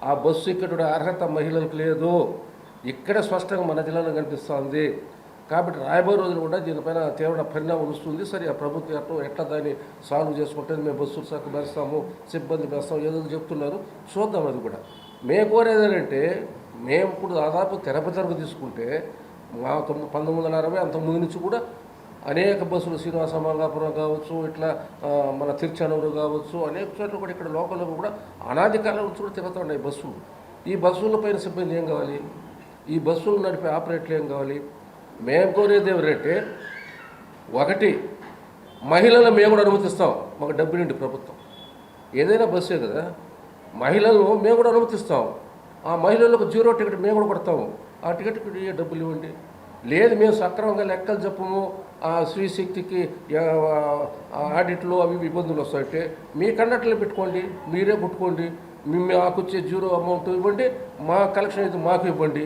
S11: ఆ బస్సు ఇక్కడ అర్హత మహిళలకు లేదు. ఇక్కడ స్పష్టంగా మన జిల్లాలో కనిపిస్తుంది. కాబట్టి రాబోయే రోజులు కూడా దీనిపైన తీవ్ర పరిణామం వస్తుంది. సరే, ఆ ప్రభుత్వం ఎట్లా దాన్ని సాల్వ్ చేసుకుంటే మేము బస్సులు సరికి పెరుస్తాము, సిబ్బంది పెరుస్తాము, ఏదో చెప్తున్నారు, చూద్దాం. అది కూడా మేము కోరేది ఏంటంటే, మేము ఇప్పుడు దాదాపు తిరుపతి తీసుకుంటే మా 1960 అంతకుముందు నుంచి కూడా అనేక బస్సులు శ్రీనివాస మంగాపురం కావచ్చు, ఇట్లా మన తిరుచానూరు కావచ్చు, అనేక చోట్ల కూడా ఇక్కడ లోకల్లో కూడా అనాది కాలం నుంచి కూడా తిరుగుతూ ఉన్నాయి బస్సులు. ఈ బస్సుల పైన సిబ్బంది ఏం కావాలి, ఈ బస్సులు నడిపే ఆపరేటర్లు ఏం కావాలి? మేము కోరేది ఎవరంటే, ఒకటి మహిళలను మేము కూడా అనుమతిస్తాం, మాకు డబ్బు నుండి ప్రభుత్వం ఏదైనా బస్సే కదా, మహిళలను మేము కూడా అనుమతిస్తాం. ఆ మహిళలకు 0 టికెట్ మేము కూడా కొడతాము. ఆ టికెట్కి డబ్బులు ఇవ్వండి. లేదు మేము సక్రమంగా లెక్కలు చెప్పము, ఆ శ్రీశక్తికి ఆడిట్లు అవి ఇబ్బందులు వస్తాయంటే మీ కండక్టర్లు పెట్టుకోండి, మీరే కుట్టుకోండి. మాకు వచ్చే జీరో అమౌంట్ ఇవ్వండి, మా కలెక్షన్ అయితే మాకు ఇవ్వండి,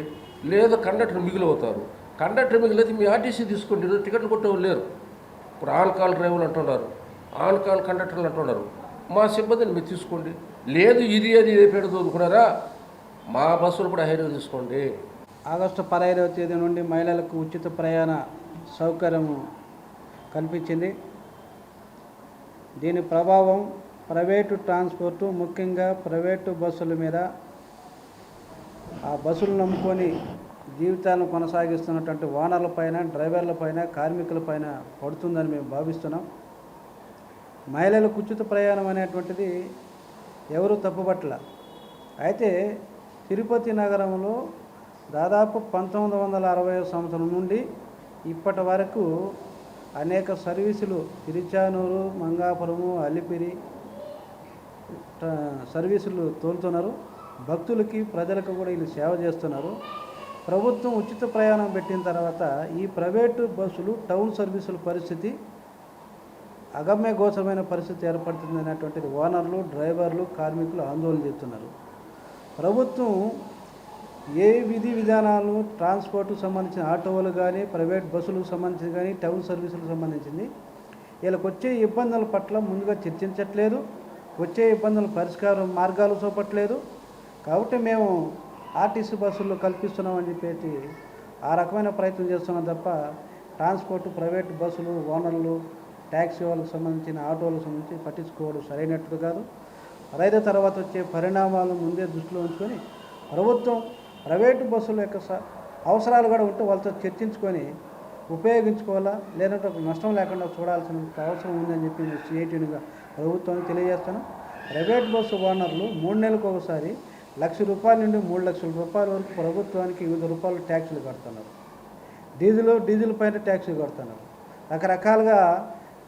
S11: లేదా కండక్టర్ మిగిలిపోతారు. కండక్టర్ మిగిలితే మీ ఆర్టీసీ తీసుకోండి, టికెట్లు కొట్టేవాళ్ళు లేరు. ఇప్పుడు ఆన్ కాల్ డ్రైవర్లు అంటున్నారు, ఆన్ కాల్ కండక్టర్లు అంటున్నారు. మా సిబ్బందిని మీరు తీసుకోండి, లేదు ఇది అది పెడదు అనుకున్నారా, మా బస్సులు కూడా హైరే తీసుకోండి.
S12: ఆగస్టు 15వ తేదీ నుండి మహిళలకు ఉచిత ప్రయాణ సౌకర్యం కల్పించింది. దీని ప్రభావం ప్రైవేటు ట్రాన్స్పోర్టు, ముఖ్యంగా ప్రైవేటు బస్సుల మీద, ఆ బస్సులు నమ్ముకొని జీవితాలను కొనసాగిస్తున్నటువంటి ఓనర్లపైన, డ్రైవర్లపైన, కార్మికులపైన పడుతుందని మేము భావిస్తున్నాం. మహిళలకు ఉచిత ప్రయాణం అనేటువంటిది ఎవరు తప్పుపట్ల. అయితే తిరుపతి నగరంలో దాదాపు 1960 సంవత్సరం నుండి ఇప్పటి వరకు అనేక సర్వీసులు తిరుచానూరు, మంగాపురము, అలిపిరి సర్వీసులు తోలుతున్నారు. భక్తులకి, ప్రజలకు కూడా వీళ్ళు సేవ చేస్తున్నారు. ప్రభుత్వం ఉచిత ప్రయాణం పెట్టిన తర్వాత ఈ ప్రైవేటు బస్సులు టౌన్ సర్వీసుల పరిస్థితి అగమ్య గోచరమైన పరిస్థితి ఏర్పడుతుంది అనేటువంటిది ఓనర్లు, డ్రైవర్లు, కార్మికులు ఆందోళన చేస్తున్నారు. ప్రభుత్వం ఏ విధి విధానాలు ట్రాన్స్పోర్ట్కు సంబంధించిన ఆటోలు కానీ, ప్రైవేట్ బస్సులకు సంబంధించి కానీ, టౌన్ సర్వీసులకు సంబంధించింది వీళ్ళకి వచ్చే ఇబ్బందుల పట్ల ముందుగా చర్చించట్లేదు, వచ్చే ఇబ్బందుల పరిష్కారం మార్గాలు చూపట్లేదు. కాబట్టి మేము ఆర్టీసీ బస్సుల్లో కల్పిస్తున్నామని చెప్పేసి ఆ రకమైన ప్రయత్నం చేస్తున్నాం తప్ప ట్రాన్స్పోర్ట్, ప్రైవేట్ బస్సులు, ఓనర్లు, ట్యాక్సీ వాళ్ళకు సంబంధించిన ఆటోలకు సంబంధించి పట్టించుకోవడం సరైనట్టు కాదు. రైతు తర్వాత వచ్చే పరిణామాలను ముందే దృష్టిలో ఉంచుకొని ప్రభుత్వం ప్రైవేటు బస్సుల యొక్క అవసరాలు కూడా ఉంటే వాళ్ళతో చర్చించుకొని ఉపయోగించుకోవాలా, లేదంటే నష్టం లేకుండా చూడాల్సిన అవసరం ఉందని చెప్పి సిఐటిగా ప్రభుత్వానికి తెలియజేస్తాను. ప్రైవేట్ బస్సు ఓనర్లు 3 నెలలకు ఒకసారి ₹1,00,000 నుండి ₹3,00,000 వరకు ప్రభుత్వానికి వివిధ రూపాయలు ట్యాక్సులు కడుతున్నారు. డీజిల్ పైన ట్యాక్సులు కడుతున్నారు. రకరకాలుగా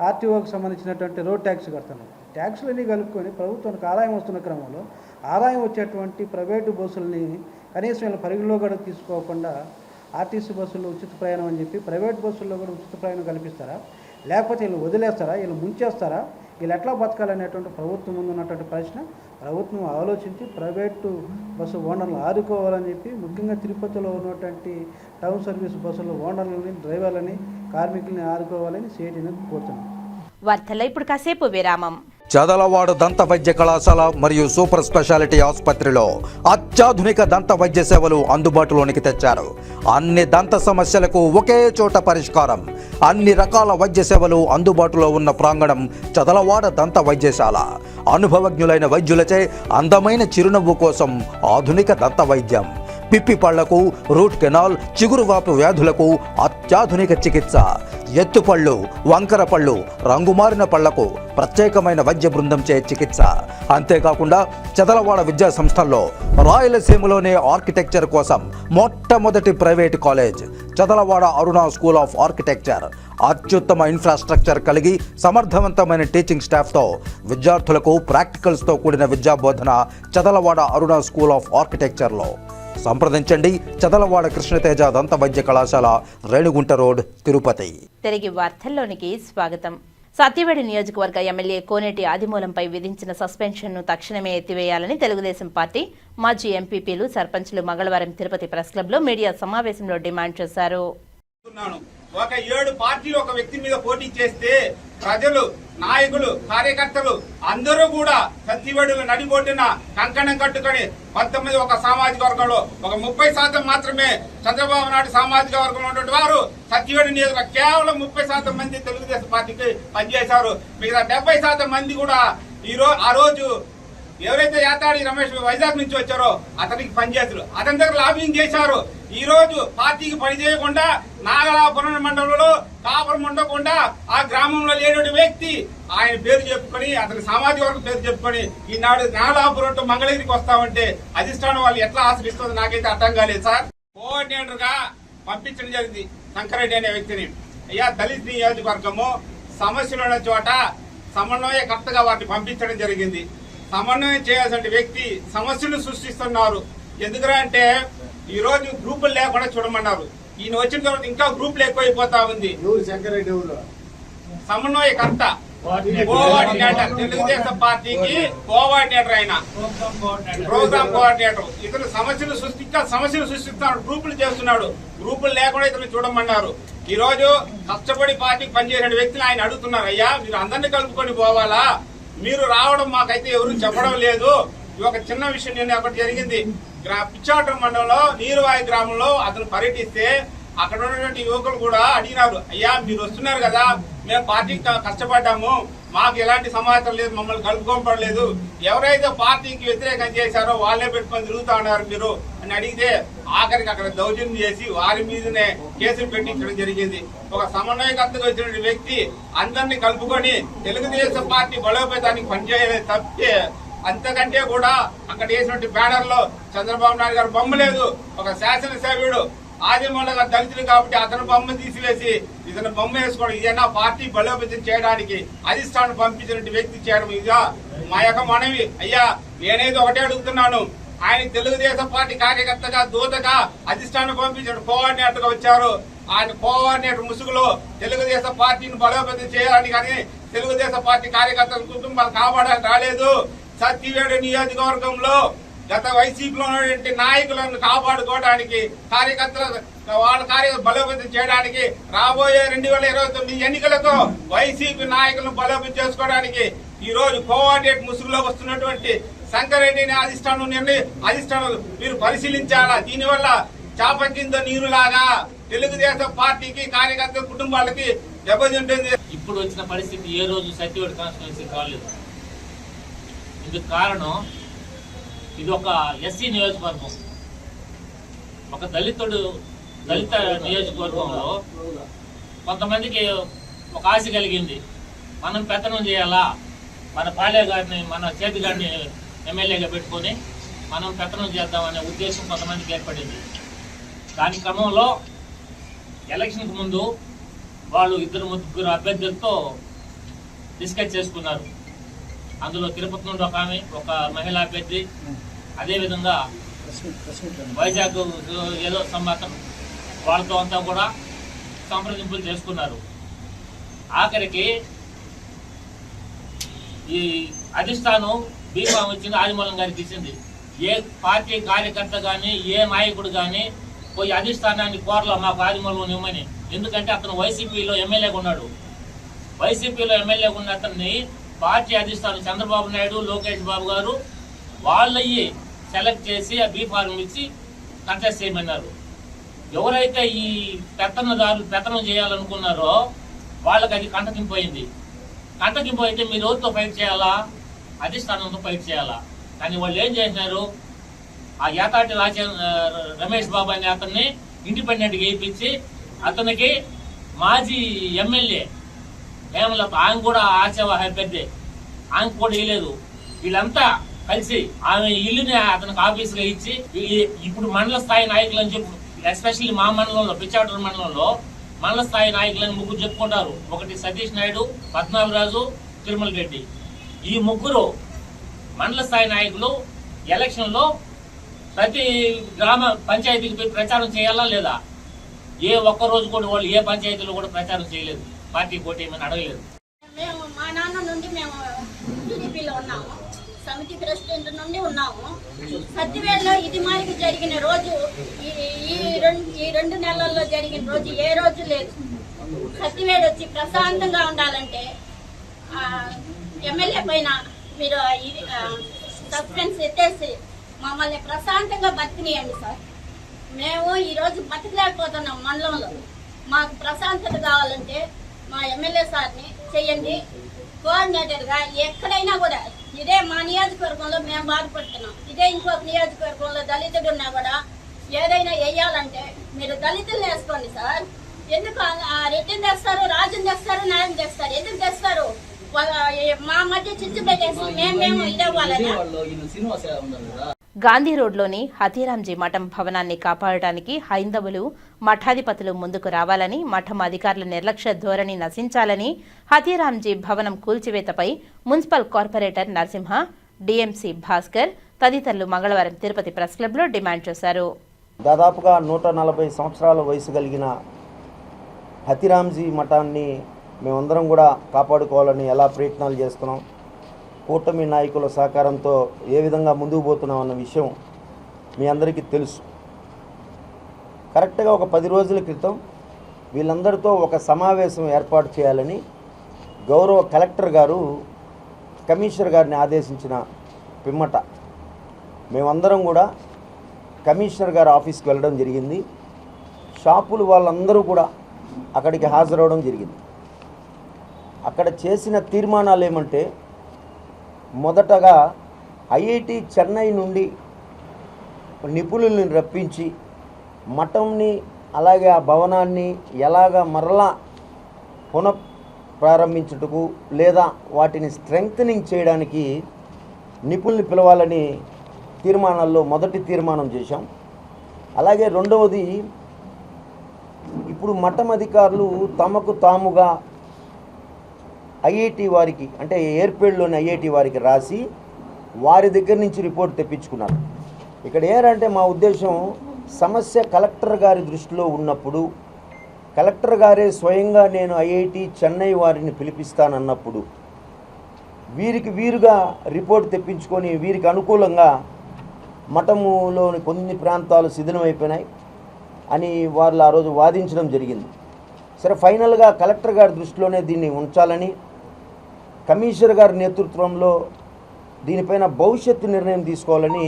S12: ఆర్టీఓకి సంబంధించినటువంటి రోడ్ ట్యాక్స్ కడుతున్నారు. ట్యాక్సులన్నీ కలుపుకొని ప్రభుత్వానికి ఆదాయం వస్తున్న క్రమంలో ఆదాయం వచ్చేటువంటి ప్రైవేటు బస్సులని కనీసం వీళ్ళ పరిగణలో కూడా తీసుకోకుండా ఆర్టీసీ బస్సుల్లో ఉచిత ప్రయాణం అని చెప్పి ప్రైవేట్ బస్సుల్లో కూడా ఉచిత ప్రయాణం కల్పిస్తారా, లేకపోతే వీళ్ళు వదిలేస్తారా, వీళ్ళు ముంచేస్తారా, వీళ్ళు ఎట్లా బతకాలనేటువంటి ప్రభుత్వం ముందు ఉన్నటువంటి ప్రశ్న ప్రభుత్వం ఆలోచించి ప్రైవేటు బస్సు ఓనర్లు ఆదుకోవాలని చెప్పి, ముఖ్యంగా తిరుపతిలో ఉన్నటువంటి టౌన్ సర్వీస్ బస్సుల ఓనర్లని, డ్రైవర్లని, కార్మికులని ఆదుకోవాలని సిఐటిని కోరుతున్నాం.
S1: వార్తల్లో ఇప్పుడు కాసేపు విరామం.
S7: చదలవాడ దంత వైద్య కళాశాల మరియు సూపర్ స్పెషాలిటీ ఆసుపత్రిలో అత్యాధునిక దంత వైద్య సేవలు అందుబాటులోనికి తెచ్చారు. అన్ని దంత సమస్యలకు ఒకే చోట పరిష్కారం. అన్ని రకాల వైద్య సేవలు అందుబాటులో ఉన్న ప్రాంగణం చదలవాడ దంత వైద్యశాల. అనుభవజ్ఞులైన వైద్యులచే అందమైన చిరునవ్వు కోసం ఆధునిక దంత వైద్యం. పిప్పి పళ్లకు, రూట్ కెనాల్, చిగురువాపు వ్యాధులకు అత్యాధునిక చికిత్స. ఎత్తుపళ్ళు, వంకర పళ్ళు, రంగుమారిన పళ్లకు ప్రత్యేకమైన వైద్య బృందంచే చికిత్స. అంతేకాకుండా చదలవాడ విద్యా సంస్థల్లో రాయలసీమలోనే ఆర్కిటెక్చర్ కోసం మొట్టమొదటి private college Chadalavada Aruna school of architecture. అత్యుత్తమ ఇన్ఫ్రాస్ట్రక్చర్ కలిగి సమర్థవంతమైన టీచింగ్ స్టాఫ్తో విద్యార్థులకు ప్రాక్టికల్స్తో కూడిన విద్యాబోధన చదలవాడ అరుణ స్కూల్ ఆఫ్ ఆర్కిటెక్చర్లో. సంప్రదించండి. చదలవాడ కృష్ణతేజ దంత వైద్య కళాశాల, రేణిగుంట రోడ్, తిరుపతి.
S1: తిరిగి వార్తల్లోనికి స్వాగతం. సత్యవేడి నియోజకవర్గ ఎమ్మెల్యే కోనేటి ఆదిమూలంపై విధించిన సస్పెన్షన్ను తక్షణమే ఎత్తివేయాలని తెలుగుదేశం పార్టీ మాజీ ఎంపీపీలు, సర్పంచ్లు మంగళవారం తిరుపతి ప్రెస్ క్లబ్లో మీడియా సమావేశంలో డిమాండ్ చేశారు.
S13: ఒక 7 పార్టీలు ఒక వ్యక్తి మీద పోటీ చేస్తే ప్రజలు, నాయకులు, కార్యకర్తలు అందరూ కూడా సత్యవేడులో నడిబొడ్డున కంకణం కట్టుకుని 19 ఒక సామాజిక వర్గంలో ఒక 30% మాత్రమే చంద్రబాబు నాయుడు సామాజిక వర్గంలో ఉన్నటువంటి వారు సత్యవేడు నియోజకవర్గం కేవలం 30% మంది తెలుగుదేశం పార్టీకి పనిచేశారు. మిగతా 70% మంది కూడా ఆ రోజు ఎవరైతే యాతాడి రమేష్ వైజాగ్ నుంచి వచ్చారో అతనికి పనిచేశారు, అతని దగ్గర లాబింగ్ చేశారు. ఈ రోజు పార్టీకి పనిచేయకుండా నాగలాపురం మండలంలో కాపురం ఉండకుండా ఆ గ్రామంలో లేని వ్యక్తి ఆయన పేరు చెప్పుకొని, అతని సామాజిక వర్గం పేరు చెప్పుకొని ఈనాడు నాగలాపురం టు మంగళగిరికి వస్తామంటే అధిష్టానం వాళ్ళు ఎట్లా ఆశ్రయిస్తుందో నాకైతే అర్థం కాలేదు సార్. కోఆర్డినేటర్ గా పంపించడం జరిగింది శంకరెడ్డి అనే వ్యక్తిని. అయ్యా, దళిత నియోజకవర్గము సమస్యలు ఉన్న చోట సమన్వయకర్తగా వాటిని పంపించడం జరిగింది. సమన్వయం చేయాల్సిన వ్యక్తి సమస్యలు సృష్టిస్తున్నారు. ఎందుకంటే ఈ రోజు గ్రూపులు లేకుండా చూడమన్నారు. ఈయన వచ్చిన తర్వాత ఇంకా గ్రూపులు ఎక్కువైపోతా ఉంది. సమన్వయకర్త కోఆర్డినేటర్, తెలుగుదేశం పార్టీకి కోఆర్డినేటర్ ఆయన, ప్రోగ్రామ్ కోఆర్డినేటర్. ఇతను సమస్యలు సృష్టిస్తున్నాడు, గ్రూపులు చేస్తున్నాడు. గ్రూపులు లేకుండా ఇతను చూడమన్నారు. ఈ రోజు కష్టపడి పార్టీకి పనిచేసిన వ్యక్తులు ఆయన అడుగుతున్నారు, అయ్యా మీరు అందరినీ కలుపుకొని పోవాలా, మీరు రావడం మాకైతే ఎవరు చెప్పడం లేదు. ఒక చిన్న విషయం నేను ఒకటి జరిగింది. పిచ్చాటం మండలంలో నీరువాయి గ్రామంలో అతను పర్యటిస్తే అక్కడ ఉన్నటువంటి యువకులు కూడా అడిగినారు, అయ్యా మీరు వస్తున్నారు కదా, మేము పార్టీకి కష్టపడ్డాము, మాకు ఎలాంటి సమాచారం లేదు, మమ్మల్ని కలుపుకోపడలేదు, ఎవరైతే పార్టీకి వ్యతిరేకం చేశారో వాళ్ళే పెట్టుకొని తిరుగుతా ఉన్నారు మీరు అని అడిగితే ఆఖరికి అక్కడ దౌర్జన్యం చేసి వారి మీదనే కేసులు పెట్టించడం జరిగింది. ఒక సమన్వయకర్తగా వచ్చిన వ్యక్తి అందరినీ కలుపుకొని తెలుగుదేశం పార్టీ బలోపేతానికి పనిచేయలేదు తప్పితే, అంతకంటే కూడా అక్కడ వేసినటువంటి బ్యానర్ లో చంద్రబాబు నాయుడు గారు బొమ్మ లేదు. ఒక శాసనసభ్యుడు ఆదిమూల గారు దళితులు కాబట్టి అతని బొమ్మ తీసివేసి ఇతను బొమ్మ వేసుకోవడం, ఇదేనా పార్టీ బలోపేతం చేయడానికి అధిష్టానం పంపించినటువంటి వ్యక్తి చేయడం ఇదా మా యొక్క మనవి. అయ్యా నేనేదో ఒకటే అడుగుతున్నాను, ఆయన తెలుగుదేశం పార్టీ కార్యకర్తగా దూతగా అధిష్టానం పంపించిన కోఆర్డినేటర్ గా వచ్చారు. ఆయన కోఆర్డినేటర్ ముసుగులో తెలుగుదేశం పార్టీని బలోపేతం చేయాలని కానీ తెలుగుదేశం పార్టీ కార్యకర్తల కుటుంబాలు కాపాడాలని రాలేదు. సత్యవేడు నియోజకవర్గంలో గత వైసీపీలో ఉన్నటువంటి నాయకులను కాపాడుకోవడానికి వాళ్ళ బలోపేతం చేయడానికి రాబోయే 2029 ఎన్నికలతో వైసీపీ నాయకులను బలోపేతం చేసుకోవడానికి ఈ రోజు కోఆర్డినేట్ ముసుగులో వస్తున్నటువంటి శంకరెడ్డిని అధిష్టానం మీరు పరిశీలించాలా. దీనివల్ల చాప కింద నీరులాగా తెలుగుదేశం పార్టీకి కార్యకర్తల కుటుంబాలకి దెబ్బతింటుంది.
S14: ఇప్పుడు వచ్చిన పరిస్థితి ఏ రోజు సత్యవేడు కాన్స్టిట్యున్సీ కాలేదు. ఇందుకు కారణం ఇది ఒక ఎస్సీ నియోజకవర్గం, ఒక దళిత నియోజకవర్గంలో కొంతమందికి ఒక ఆశ కలిగింది, మనం పెత్తనం చేయాలా, మన పాలే గారిని మన చేతి గారిని ఎమ్మెల్యేగా పెట్టుకొని మనం పెత్తనం చేద్దామనే ఉద్దేశం కొంతమందికి ఏర్పడింది. దాని క్రమంలో ఎలక్షన్కి ముందు వాళ్ళు 2-3 అభ్యర్థులతో డిస్కస్ చేసుకున్నారు. అందులో తిరుపతి నుండి ఒక ఆమె, ఒక మహిళా అభ్యర్థి, అదేవిధంగా వైజాగ్ ఏదో సంబంధం వాళ్ళతో అంతా కూడా సంప్రదింపులు చేసుకున్నారు. ఆఖరికి ఈ అధిష్టానం బీఫామ్ వచ్చింది, ఆదిమూలం గారికి ఇచ్చింది. ఏ పార్టీ కార్యకర్త కానీ ఏ నాయకుడు కానీ పోయి అధిష్టానాన్ని కోరలా మాకు ఆదిమూలం ఇవ్వమని. ఎందుకంటే అతను వైసీపీలో ఎమ్మెల్యేగా ఉన్నాడు. వైసీపీలో ఎమ్మెల్యేగా ఉన్న అతన్ని పార్టీ అధిష్టానం చంద్రబాబు నాయుడు, లోకేష్ బాబు గారు వాళ్ళయ్యి సెలెక్ట్ చేసి ఆ బీ ఫార్మ్ ఇచ్చి కంటెస్ట్ చేయమన్నారు. ఎవరైతే ఈ పెత్తనం చేయాలనుకున్నారో వాళ్ళకి అది కంటకింపోయింది. కంటకింపోయితే మీరు ఎవరితో ఫైట్ చేయాలా, అధిష్టానంతో ఫైట్ చేయాలా. కానీ వాళ్ళు ఏం చేసినారు, ఆ యాతాటి రమేష్ బాబు అనే అతన్ని ఇండిపెండెంట్గా వేయించి అతనికి మాజీ ఎమ్మెల్యే హేమలత, ఆయన కూడా ఆశావాహ అభ్యర్థి, ఆయన కూడా వేయలేదు. వీళ్ళంతా కలిసి ఆమె ఇల్లుని అతనికి ఆఫీసుగా ఇచ్చి ఇప్పుడు మండల స్థాయి నాయకులు అని చెప్పి, ఎస్పెషల్లీ మా మండలంలో పిచ్చాటూరు మండలంలో మండల స్థాయి నాయకులని 3 చెప్పుకుంటారు. ఒకటి సతీష్ నాయుడు, పద్మనాభరాజు, తిరుమల రెడ్డి. ఈ 3 మండల స్థాయి నాయకులు ఎలక్షన్లో ప్రతి గ్రామ పంచాయతీకి పోయి ప్రచారం చేయాలా లేదా? ఏ ఒక్కరోజు కూడా వాళ్ళు ఏ పంచాయతీలో కూడా ప్రచారం చేయలేదు, పార్టీ పోటీ ఏమని అడగలేదు.
S15: మేము మా నాన్న నుండి మేము టీడీపీలో ఉన్నాము, సమితి ప్రెసిడెంట్ నుండి ఉన్నాము. సత్యవేడులో ఇది మారికి జరిగిన రోజు ఈ 2 నెలల్లో జరిగిన రోజు ఏ రోజు లేదు. సత్యవేడు వచ్చి ప్రశాంతంగా ఉండాలంటే ఎమ్మెల్యే పైన మీరు సస్పెన్స్ ఎత్తేసి మమ్మల్ని ప్రశాంతంగా బతికినాయండి సార్. మేము ఈరోజు బతికలేకపోతున్నాం మండలంలో. మాకు ప్రశాంతత కావాలంటే మా ఎమ్మెల్యే సార్ని చెయ్యండి కోఆర్డినేటర్గా. ఎక్కడైనా కూడా ఇదే మా నియోజకవర్గంలో మేము బాధపడుతున్నాం, ఇదే ఇంకొక నియోజకవర్గంలో దళితుడు ఉన్నా కూడా ఏదైనా వేయాలంటే మీరు దళితులు వేసుకోండి సార్. ఎందుకు రెడ్డిని తెస్తారు, రాజుని తెస్తారు, న్యాయం తెస్తారు, ఎందుకు తెస్తారు? మా మధ్య చిచ్చు పెట్టేసి మేము ఇవ్వాలని.
S1: గాంధీ రోడ్లోని హతీరాంజీ మఠం భవనాన్ని కాపాడటానికి హైందవులు మఠాధిపతులు ముందుకు రావాలని, మఠం అధికారుల నిర్లక్ష్య ధోరణి నశించాలని, హతీరాంజీ భవనం కూల్చివేతపై municipal corporator Narasimha, DMC Bhaskar తదితరులు మంగళవారం తిరుపతి ప్రెస్ క్లబ్లో డిమాండ్ చేశారు.
S16: దాదాపుగా 140 సంవత్సరాల వయసు కలిగిన హతీరాంజీ మఠాన్ని మేమందరం కూడా కాపాడుకోవాలని ఎలా ప్రయత్నాలు చేస్తున్నాం, కూటమి నాయకుల సహకారంతో ఏ విధంగా ముందుకు పోతున్నాం అన్న విషయం మీ అందరికీ తెలుసు. కరెక్ట్గా ఒక 10 రోజుల క్రితం వీళ్ళందరితో ఒక సమావేశం ఏర్పాటు చేయాలని గౌరవ కలెక్టర్ గారు కమిషనర్ గారిని ఆదేశించిన పిమ్మట మేమందరం కూడా కమిషనర్ గారి ఆఫీస్కి వెళ్ళడం జరిగింది. షాపులు వాళ్ళందరూ కూడా అక్కడికి హాజరవడం జరిగింది. అక్కడ చేసిన తీర్మానాలు ఏమంటే, మొదటగా ఐఐటి చెన్నై నుండి నిపుణుల్ని రప్పించి మఠంని అలాగే ఆ భవనాన్ని ఎలాగా మరలా ప్రారంభించుటకు లేదా వాటిని స్ట్రెంగ్తనింగ్ చేయడానికి నిపుణుల్ని పిలవాలని తీర్మానాల్లో మొదటి తీర్మానం చేశాం. అలాగే రెండవది, ఇప్పుడు మఠం అధికారులు తమకు తాముగా ఐఐటి వారికి అంటే ఏర్పేడ్లోని ఐఐటి వారికి రాసి వారి దగ్గర నుంచి రిపోర్ట్ తెప్పించుకున్నారు. ఇక్కడ ఏంటంటే మా ఉద్దేశం, సమస్య కలెక్టర్ గారి దృష్టిలో ఉన్నప్పుడు కలెక్టర్ గారే స్వయంగా నేను ఐఐటి చెన్నై వారిని పిలిపిస్తానన్నప్పుడు వీరుగా రిపోర్ట్ తెప్పించుకొని వీరికి అనుకూలంగా మఠములోని కొన్ని ప్రాంతాలు శిథిలమైపోయినాయి అని వాళ్ళు ఆ రోజు వాదించడం జరిగింది. సరే, ఫైనల్గా కలెక్టర్ గారి దృష్టిలోనే దీన్ని ఉంచాలని కమిషనర్ గారి నేతృత్వంలో దీనిపైన భవిష్యత్తు నిర్ణయం తీసుకోవాలని,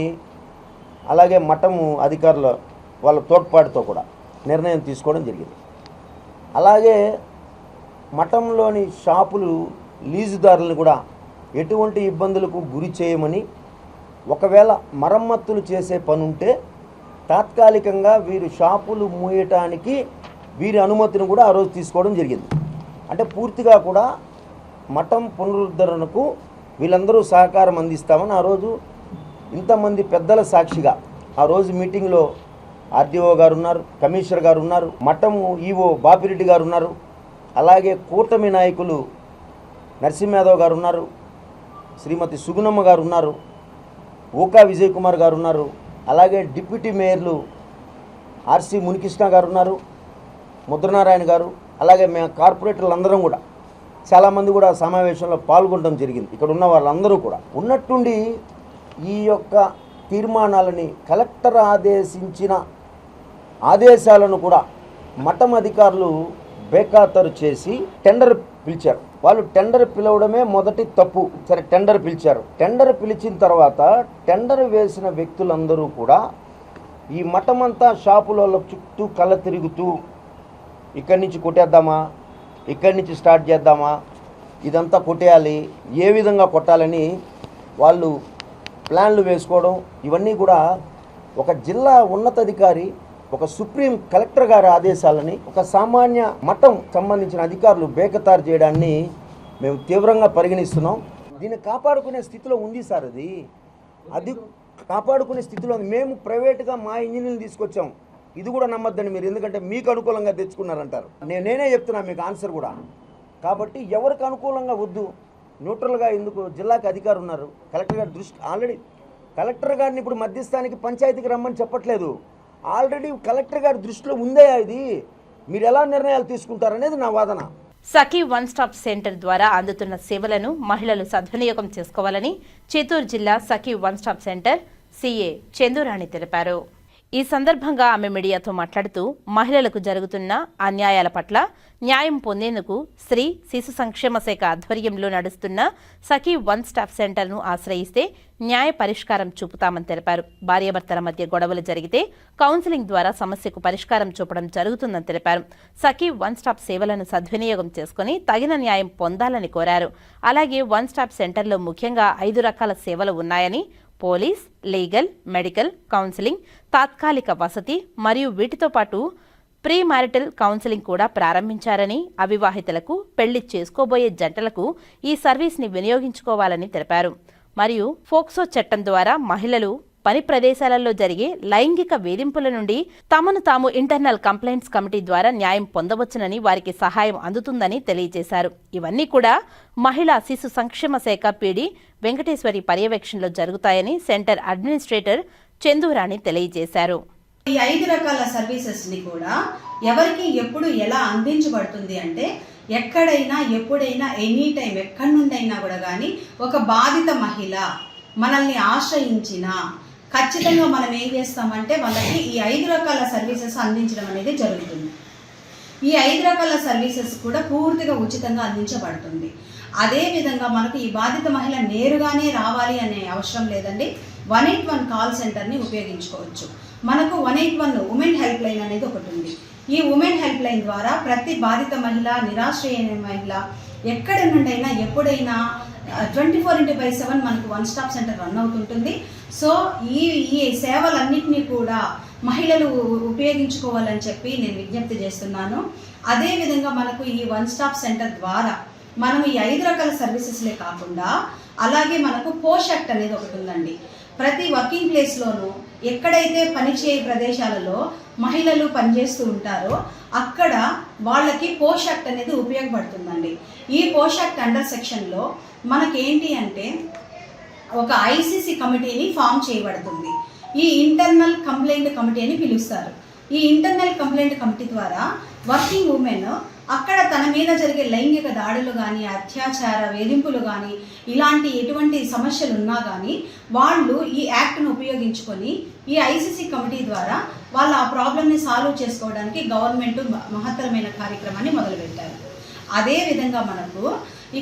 S16: అలాగే మఠము అధికారుల వాళ్ళ తోడ్పాటుతో కూడా నిర్ణయం తీసుకోవడం జరిగింది. అలాగే మఠంలోని షాపులు లీజుదారులను కూడా ఎటువంటి ఇబ్బందులకు గురి చేయమని, ఒకవేళ మరమ్మతులు చేసే పని ఉంటే తాత్కాలికంగా వీరు షాపులు మూయటానికి వీరి అనుమతిని కూడా ఆ రోజు తీసుకోవడం జరిగింది. అంటే పూర్తిగా కూడా మఠం పునరుద్ధరణకు వీళ్ళందరూ సహకారం అందిస్తామని ఆ రోజు ఇంతమంది పెద్దల సాక్షిగా ఆ రోజు మీటింగ్లో ఆర్డీఓ గారు ఉన్నారు, కమిషనర్ గారు ఉన్నారు, మఠం ఈవో బాపిరెడ్డి గారు ఉన్నారు, అలాగే కూటమి నాయకులు నరసింహయాదవ్ గారు ఉన్నారు, శ్రీమతి సుగుణమ్మ గారు ఉన్నారు, ఓకా విజయ్ కుమార్ గారు ఉన్నారు, అలాగే డిప్యూటీ మేయర్లు ఆర్సి మునికృష్ణ గారు ఉన్నారు, ముద్రనారాయణ గారు, అలాగే మేము కార్పొరేటర్లు అందరం కూడా చాలామంది కూడా సమావేశంలో పాల్గొనడం జరిగింది. ఇక్కడ ఉన్న వాళ్ళందరూ కూడా ఉన్నట్టుండి ఈ యొక్క తీర్మానాలని కలెక్టర్ ఆదేశించిన ఆదేశాలను కూడా మఠం అధికారులు బేఖాతరు చేసి టెండర్ పిలిచారు. వాళ్ళు టెండర్ పిలవడమే మొదటి తప్పు. సరే, టెండర్ పిలిచారు. టెండర్ పిలిచిన తర్వాత టెండర్ వేసిన వ్యక్తులందరూ కూడా ఈ మఠమంతా షాపులలో చుట్టూ కళ్ళ తిరుగుతూ ఇక్కడి నుంచి కొట్టేద్దామా, ఇక్కడి నుంచి స్టార్ట్ చేద్దామా, ఇదంతా కొట్టేయాలి, ఏ విధంగా కొట్టాలని వాళ్ళు ప్లాన్లు వేసుకోవడం, ఇవన్నీ కూడా ఒక జిల్లా ఉన్నతాధికారి, ఒక సుప్రీం కలెక్టర్ గారి ఆదేశాలని ఒక సామాన్య మఠం సంబంధించిన అధికారులు బేఖతారు చేయడాన్ని మేము తీవ్రంగా పరిగణిస్తున్నాం. దీన్ని కాపాడుకునే స్థితిలో ఉంది సార్. అది కాపాడుకునే స్థితిలో ఉంది. మేము ప్రైవేట్గా మా ఇంజనీర్లు తీసుకొచ్చాం. ఇది కూడా నమ్మద్దండి మీరు, ఎందుకంటే మీకు అనుకూలంగా తెచ్చుకున్నారంటారు. నేనే చెప్తున్నా మీకు ఆన్సర్ కూడా. కాబట్టి ఎవరికి అనుకూలంగా వద్దు, న్యూట్రల్గా ఎందుకు, జిల్లాకి అధికారు ఉన్నారు, కలెక్టర్ గారి దృష్టి ఆల్రెడీ కలెక్టర్ గారిని ఇప్పుడు మధ్యస్థానికి పంచాయతీకి రమ్మని చెప్పట్లేదు, ఆల్రెడీ కలెక్టర్ గారి దృష్టిలో ఉందే. ఇది మీరు ఎలా నిర్ణయాలు తీసుకుంటారనేది నా వాదన.
S1: సఖీ వన్ స్టాప్ సెంటర్ ద్వారా అందుతున్న సేవలను మహిళలు సద్వినియోగం చేసుకోవాలని చిత్తూరు జిల్లా సఖీ వన్ స్టాప్ సెంటర్ సిఏ చందురాణి తెలిపారు. ఈ సందర్భంగా ఆమె మీడియాతో మాట్లాడుతూ మహిళలకు జరుగుతున్న అన్యాయాల పట్ల న్యాయం పొందేందుకు స్త్రీ శిశు సంక్షేమ శాఖ ఆధ్వర్యంలో నడుస్తున్న సఖీ వన్ స్టాప్ సెంటర్ను ఆశ్రయిస్తే న్యాయ పరిష్కారం చూపుతామని తెలిపారు. భార్యాభర్తల మధ్య గొడవలు జరిగితే కౌన్సిలింగ్ ద్వారా సమస్యకు పరిష్కారం చూపడం జరుగుతుందని తెలిపారు. సఖీ వన్ స్టాప్ సేవలను సద్వినియోగం చేసుకుని తగిన న్యాయం పొందాలని కోరారు. అలాగే వన్ స్టాప్ సెంటర్లో ముఖ్యంగా 5 రకాల సేవలు ఉన్నాయని, పోలీస్, లీగల్, మెడికల్, కౌన్సిలింగ్, తాత్కాలిక వసతి మరియు వీటితో పాటు ప్రీ మ్యారిటల్ కౌన్సిలింగ్ కూడా ప్రారంభించారని, అవివాహితులకు, పెళ్లి చేసుకోబోయే జంటలకు ఈ సర్వీస్ని వినియోగించుకోవాలని తెలిపారు. మరియు ఫోక్సో చట్టం ద్వారా మహిళలు పని ప్రదేశాలలో జరిగే లైంగిక వేధింపుల నుండి తమను తాము ఇంటర్నల్ కంప్లైంట్స్ కమిటీ ద్వారా న్యాయం పొందవచ్చునని, వారికి సహాయం అందుతుందని తెలియజేశారు. ఇవన్నీ కూడా మహిళా శిశు సంక్షేమ శాఖ పీడీ వెంకటేశ్వరి పర్యవేక్షణలో జరుగుతాయని సెంటర్ అడ్మినిస్ట్రేటర్ చందురాణి తెలియజేశారు.
S17: ఈ 5 రకాల సర్వీసెస్ని కూడా ఎవరికి ఎప్పుడు ఎలా అందించబడుతుంది అంటే ఎక్కడైనా ఎప్పుడైనా ఎనీ టైం ఎక్కడి నుండైనా కూడా కానీ ఒక బాధిత మహిళ మనల్ని ఆశ్రయించినా ఖచ్చితంగా మనం ఏం చేస్తామంటే వాళ్ళకి ఈ 5 రకాల సర్వీసెస్ అందించడం అనేది జరుగుతుంది. ఈ 5 రకాల సర్వీసెస్ కూడా పూర్తిగా ఉచితంగా అందించబడుతుంది. అదేవిధంగా మనకు ఈ బాధిత మహిళ నేరుగానే రావాలి అనే అవసరం లేదండి. 181 కాల్ సెంటర్ని ఉపయోగించుకోవచ్చు. మనకు 181 ఉమెన్ హెల్ప్ లైన్ అనేది ఒకటి ఉంది. ఈ ఉమెన్ హెల్ప్ లైన్ ద్వారా ప్రతి బాధిత మహిళ, నిరాశ్రయమైన మహిళ ఎక్కడి నుండైనా ఎప్పుడైనా 24/7 మనకు 1 స్టాప్ సెంటర్ రన్ అవుతుంటుంది. సో ఈ సేవలన్నింటినీ కూడా మహిళలు ఉపయోగించుకోవాలని చెప్పి నేను విజ్ఞప్తి చేస్తున్నాను. అదేవిధంగా మనకు ఈ 1 స్టాప్ సెంటర్ ద్వారా మనం ఈ 5 రకాల సర్వీసెస్లే కాకుండా అలాగే మనకు పోష్ యాక్ట్ అనేది ఒకటి ఉందండి. ప్రతి వర్కింగ్ ప్లేస్లోనూ ఎక్కడైతే పనిచేయ ప్రదేశాలలో మహిళలు పనిచేస్తూ ఉంటారో అక్కడ వాళ్ళకి పోష్ యాక్ట్ అనేది ఉపయోగపడుతుందండి. ఈ పోష్ యాక్ట్ అండర్ సెక్షన్లో మనకేంటి అంటే ఒక ఐసీసీ కమిటీని ఫామ్ చేయబడుతుంది. ఈ ఇంటర్నల్ కంప్లైంట్ కమిటీ అని పిలుస్తారు. ఈ ఇంటర్నల్ కంప్లైంట్ కమిటీ ద్వారా వర్కింగ్ ఉమెన్ అక్కడ తన మీద జరిగే లైంగిక దాడులు కానీ, అత్యాచార వేధింపులు కానీ, ఇలాంటి ఎటువంటి సమస్యలు ఉన్నా కానీ వాళ్ళు ఈ యాక్ట్ను ఉపయోగించుకొని ఈ ఐసీసీ కమిటీ ద్వారా వాళ్ళ ఆ ప్రాబ్లమ్ని సాల్వ్ చేసుకోవడానికి గవర్నమెంట్ మహత్తరమైన కార్యక్రమాన్ని మొదలుపెట్టారు. అదేవిధంగా మనకు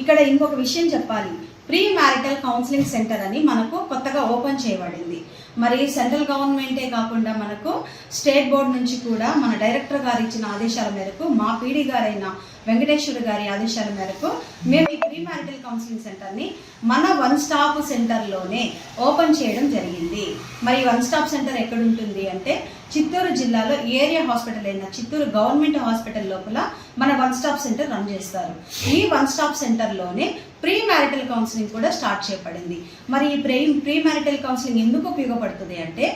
S17: ఇక్కడ ఇంకొక విషయం చెప్పాలి. ప్రీ మ్యారిటల్ కౌన్సిలింగ్ సెంటర్ అని మనకు కొత్తగా ఓపెన్ చేయబడింది. మరి సెంట్రల్ గవర్నమెంటే కాకుండా మనకు స్టేట్ బోర్డు నుంచి కూడా మన డైరెక్టర్ గారు ఇచ్చిన ఆదేశాల మేరకు, మా పీడీ గారైన వెంకటేశ్వర గారి ఆదేశాల మేరకు మేము ఈ ప్రీ మ్యారిటల్ కౌన్సిలింగ్ సెంటర్ని మన 1 స్టాప్ సెంటర్లోనే ఓపెన్ చేయడం జరిగింది. మరి 1 స్టాప్ సెంటర్ ఎక్కడ ఉంటుంది అంటే చిత్తూరు జిల్లాలో ఏరియా హాస్పిటల్ అయిన చిత్తూరు గవర్నమెంట్ హాస్పిటల్ లోపల మన 1 స్టాప్ సెంటర్ రన్ చేస్తారు. ఈ 1 స్టాప్ సెంటర్లోనే ప్రీ మ్యారిటల్ కౌన్సిలింగ్ కూడా స్టార్ట్ చేయబడింది. మరి ఈ ప్రీ మ్యారిటల్ కౌన్సిలింగ్ ఎందుకు ఉపయోగపడుతుంది అంటే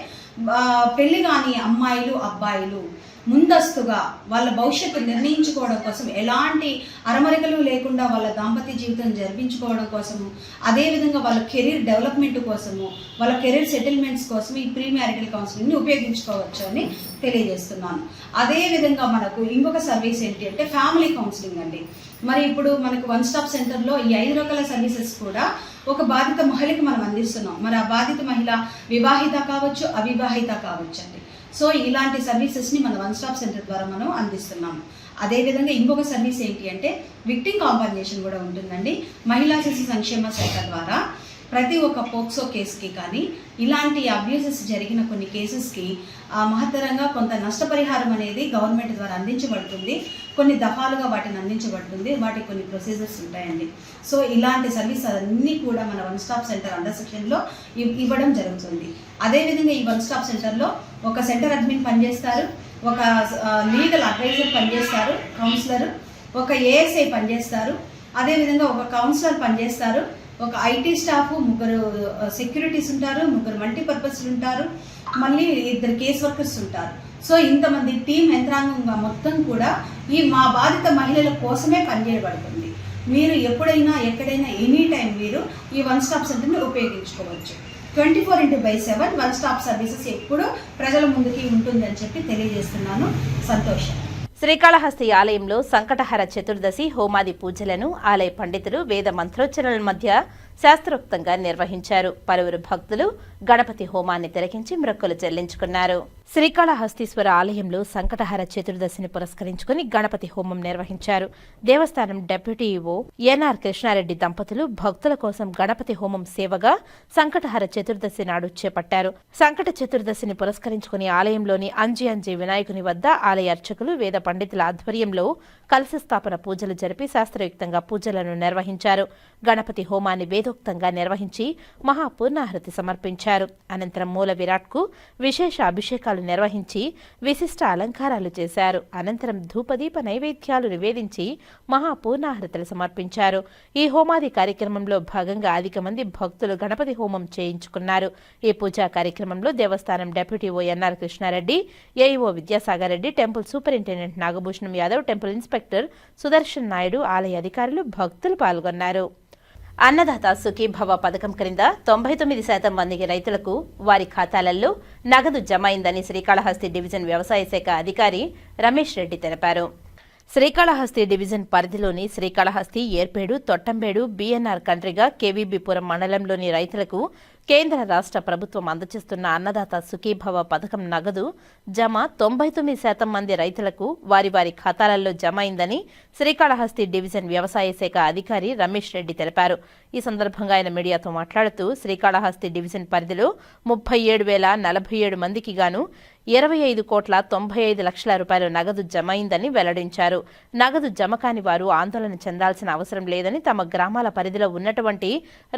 S17: పెళ్లి కాని అమ్మాయిలు, అబ్బాయిలు ముందస్తుగా వాళ్ళ భవిష్యత్తు నిర్ణయించుకోవడం కోసం, ఎలాంటి అరమరికలు లేకుండా వాళ్ళ దాంపత్య జీవితం జరిపించుకోవడం కోసము, అదేవిధంగా వాళ్ళ కెరీర్ డెవలప్మెంట్ కోసము, వాళ్ళ కెరీర్ సెటిల్మెంట్స్ కోసం ఈ ప్రీ మ్యారిటల్ కౌన్సిలింగ్ని ఉపయోగించుకోవచ్చు అని తెలియజేస్తున్నాను. అదేవిధంగా మనకు ఇంకొక సర్వీస్ ఏంటి అంటే ఫ్యామిలీ కౌన్సిలింగ్ అండి. మరి ఇప్పుడు మనకు 1 స్టాప్ సెంటర్లో ఈ 5 రకాల సర్వీసెస్ కూడా ఒక బాధిత మహిళకి మనం అందిస్తున్నాం. మరి ఆ బాధిత మహిళ వివాహిత కావచ్చు, అవివాహిత కావచ్చు అండి. సో ఇలాంటి సర్వీసెస్ని మన 1 స్టాప్ సెంటర్ ద్వారా మనం అందిస్తున్నాం. అదేవిధంగా ఇంకొక సర్వీస్ ఏంటి అంటే విక్టిమ్ కాంపన్సేషన్ కూడా ఉంటుందండి. మహిళా శిశు సంక్షేమ శాఖ ద్వారా ప్రతి ఒక్క పోక్సో కేసుకి కానీ, ఇలాంటి అబ్యూసెస్ జరిగిన కొన్ని కేసెస్కి మహత్తరంగా కొంత నష్టపరిహారం అనేది గవర్నమెంట్ ద్వారా అందించబడుతుంది. కొన్ని దఫాలుగా వాటిని అందించబడుతుంది. వాటికి కొన్ని ప్రొసీజర్స్ ఉంటాయండి. సో ఇలాంటి సర్వీస్ అన్నీ కూడా మన 1 స్టాప్ సెంటర్ అండర్ సెక్షన్లో ఇవ్వడం జరుగుతుంది. అదేవిధంగా ఈ 1 స్టాప్ సెంటర్లో ఒక సెంటర్ అడ్మిన్ పనిచేస్తారు, ఒక లీగల్ అడ్వైజర్ పనిచేస్తారు, కౌన్సిలర్, ఒక ఏఎస్ఐ పనిచేస్తారు, అదేవిధంగా ఒక కౌన్సిలర్ పనిచేస్తారు, ఒక ఐటీ స్టాఫ్, 3 సెక్యూరిటీస్ ఉంటారు, 3 మల్టీపర్పస్లు ఉంటారు, మళ్ళీ 2 కేస్ వర్కర్స్ ఉంటారు. సో ఇంతమంది టీం యంత్రాంగంగా మొత్తం కూడా ఈ మా బాధిత మహిళల కోసమే పనిచేయబడుతుంది. మీరు ఎప్పుడైనా ఎక్కడైనా ఎనీ టైం మీరు ఈ 1 స్టాప్ సెంటర్ని ఉపయోగించుకోవచ్చు. 24/7 1 స్టాప్ సర్వీసెస్ ఎప్పుడూ ప్రజల ముందుకి ఉంటుందని చెప్పి తెలియజేస్తున్నాను. సంతోషం.
S1: శ్రీకాళహస్తి ఆలయంలో సంకటహర చతుర్దశి హోమాది పూజలను ఆలయ పండితులు వేద మంత్రోచ్చరణల మధ్య శాస్త్రోక్తంగా నిర్వహించారు. పలువురు భక్తులు గణపతి హోమాన్ని తిలకించి మొక్కులు చెల్లించుకున్నారు. శ్రీకాళహస్తీశ్వర ఆలయంలో సంకటహర చతుర్దశిని పురస్కరించుకుని గణపతి హోమం నిర్వహించారు. దేవస్థానం డిప్యూటీ ఈవో ఎన్ఆర్ కృష్ణారెడ్డి దంపతులు భక్తుల కోసం గణపతి హోమం సేవగా సంకటహర చతుర్దశి నాడు చేపట్టారు. సంకట చతుర్దశిని పురస్కరించుకుని ఆలయంలోని అంజి వినాయకుని వద్ద ఆలయ అర్చకులు, వేద పండితుల ఆధ్వర్యంలో కలశ స్థాపన పూజలు జరిపి శాస్త్రయుక్తంగా పూజలను నిర్వహించారు. గణపతి హోమాన్ని వేదోక్తంగా నిర్వహించి మహాపూర్ణాహుతి సమర్పించారు. అనంతరం మూల విరాట్కు విశేష అభిషేకాలు నిర్వహించి విశిష్ట అలంకారాలు చేశారు. అనంతరం ధూపదీప నైవేద్యాలు నివేదించి మహాపూర్ణాహుతులు సమర్పించారు. ఈ హోమాది కార్యక్రమంలో భాగంగా అధిక మంది భక్తులు గణపతి హోమం చేయించుకున్నారు. ఈ పూజా కార్యక్రమంలో దేవస్థానం deputy EO NR Krishnareddy, AEO Vidyasagar Reddy, temple superintendent Nagabhushanam Yadav, temple inspector Sudarshan Naidu, ఆలయ అధికారులు, భక్తులు పాల్గొన్నారు. అన్నదాత సుఖీభవ పథకం క్రింద 99% మందికి రైతులకు వారి ఖాతాలలో నగదు జమ అయిందని శ్రీకాళహస్తి డివిజన్ వ్యవసాయ శాఖ అధికారి రమేష్ రెడ్డి తెలిపారు. శ్రీకాళహస్తి డివిజన్ పరిధిలోని శ్రీకాళహస్తి, ఏర్పేడు, తొట్టంబేడు, బీఎన్ఆర్ కండ్రిగ, కేవీబీపురం మండలంలోని రైతులకు కేంద్ర రాష్ట్ర ప్రభుత్వం అందజేస్తున్న అన్నదాత సుఖీభవ పథకం నగదు జమ 99% మంది రైతులకు వారి వారి ఖాతాలలో జమ అయిందని శ్రీకాళహస్తి డివిజన్ వ్యవసాయ శాఖ అధికారి రమేష్ రెడ్డి తెలిపారు. ఈ సందర్భంగా ఆయన మీడియాతో మాట్లాడుతూ శ్రీకాళహస్తి డివిజన్ పరిధిలో 37,047 మందికి గాను 25,95,00,000 రూపాయలు నగదు జమ అయిందని వెల్లడించారు. నగదు జమ కాని వారు ఆందోళన చెందాల్సిన అవసరం లేదని, తమ గ్రామాల పరిధిలో ఉన్నటువంటి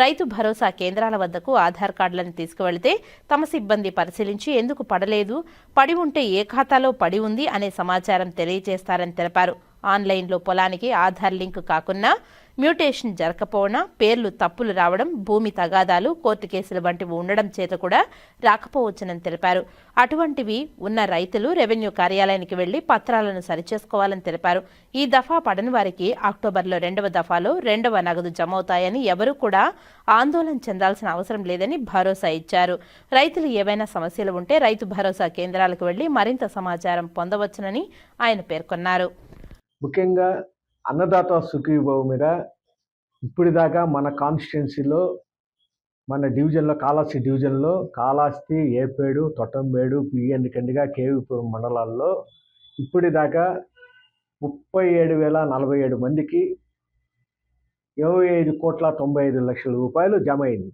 S1: రైతు భరోసా కేంద్రాల వద్దకు ఆధార్ కార్డులను తీసుకువెళితే తమ సిబ్బంది పరిశీలించి ఎందుకు పడలేదు, పడి ఉంటే ఏ ఖాతాలో పడి ఉంది అనే సమాచారం తెలియజేస్తారని తెలిపారు. ఆన్లైన్లో పొలానికి ఆధార్ లింక్ కాకున్నా, మ్యూటేషన్ జరగకపోవడం, పేర్లు తప్పులు రావడం, భూమి తగాదాలు, కోర్టు కేసులు వంటివి ఉండడం చేత కూడా రాకపోవచ్చునని తెలిపారు. అటువంటివి ఉన్న రైతులు రెవెన్యూ కార్యాలయానికి వెళ్లి పత్రాలను సరిచేసుకోవాలని తెలిపారు. ఈ దఫా పడని వారికి అక్టోబర్లో 2వ దఫాలో 2వ నగదు జమవుతాయని, ఎవరూ కూడా ఆందోళన చెందాల్సిన అవసరం లేదని భరోసా ఇచ్చారు. రైతులు ఏవైనా సమస్యలు ఉంటే రైతు భరోసా కేంద్రాలకు వెళ్లి మరింత సమాచారం పొందవచ్చునని ఆయన పేర్కొన్నారు.
S18: ముఖ్యంగా అన్నదాత సుఖీభవ మీద ఇప్పటిదాకా మన కాన్స్టిట్యున్సీలో, మన డివిజన్లో, కాళహస్తి డివిజన్లో కాళహస్తి, ఏర్పేడు, తొట్టంబేడు, బిఎన్ కండ్రిగ, కేవీపురం మండలాల్లో ఇప్పటిదాకా 37,047 మందికి 25,95,00,000 రూపాయలు జమ అయింది.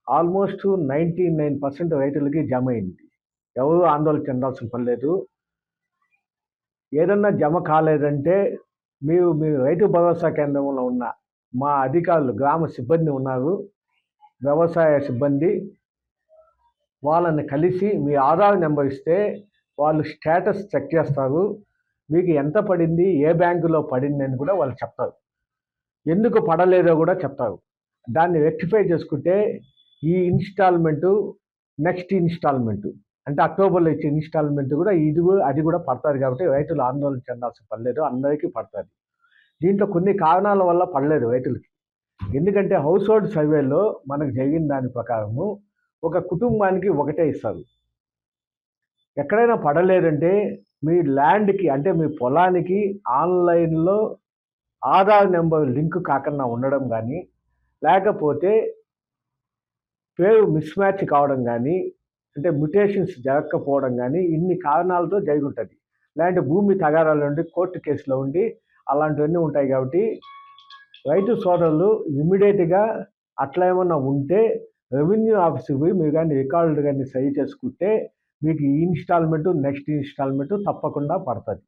S18: ఆల్మోస్ట్ 99% రైతులకి జమ అయింది. ఎవరు ఆందోళన చెందాల్సిన పని లేదు. ఏదన్నా జమ కాలేదంటే మీరు రైతు భరోసా కేంద్రంలో ఉన్న మా అధికారులు, గ్రామ సిబ్బంది ఉన్నారు, వ్యవసాయ సిబ్బంది, వాళ్ళని కలిసి మీ ఆధార్ నెంబర్ ఇస్తే వాళ్ళు స్టేటస్ చెక్ చేస్తారు. మీకు ఎంత పడింది, ఏ బ్యాంకులో పడింది అని కూడా వాళ్ళు చెప్తారు. ఎందుకు పడలేదో కూడా చెప్తారు. దాన్ని రెక్టిఫై చేసుకుంటే ఈ ఇన్స్టాల్మెంటు, నెక్స్ట్ ఇన్స్టాల్మెంటు అంటే అక్టోబర్లో ఇచ్చే ఇన్స్టాల్మెంట్ కూడా అది కూడా పడతారు. కాబట్టి రైతులు ఆందోళన చెందాల్సిన పడలేదు, అందరికీ పడుతుంది. దీంట్లో కొన్ని కారణాల వల్ల పడలేదు రైతులకి. ఎందుకంటే హౌస్ హోల్డ్ సర్వేలో మనకు జరిగిన దాని ప్రకారము ఒక కుటుంబానికి ఒకటే ఇస్తారు. ఎక్కడైనా పడలేదంటే మీ ల్యాండ్కి, అంటే మీ పొలానికి ఆన్లైన్లో ఆధార్ నెంబర్ లింక్ కాకుండా ఉండడం కానీ, లేకపోతే పేరు మిస్ మ్యాచ్ కావడం కానీ, అంటే మ్యుటేషన్స్ జరగకపోవడం కానీ, ఇన్ని కారణాలతో జరిగి ఉంటుంది. లేదంటే భూమి తగాదాలు ఉండి, కోర్టు కేసులో ఉండి, అలాంటివన్నీ ఉంటాయి. కాబట్టి రైతు సోదరులు ఇమ్మీడియట్గా అట్లా ఏమన్నా ఉంటే రెవెన్యూ ఆఫీస్కి పోయి మీరు కానీ రికార్డులు కానీ సరి చేసుకుంటే మీకు ఈ ఇన్స్టాల్మెంటు, నెక్స్ట్ ఇన్స్టాల్మెంటు తప్పకుండా పడుతుంది.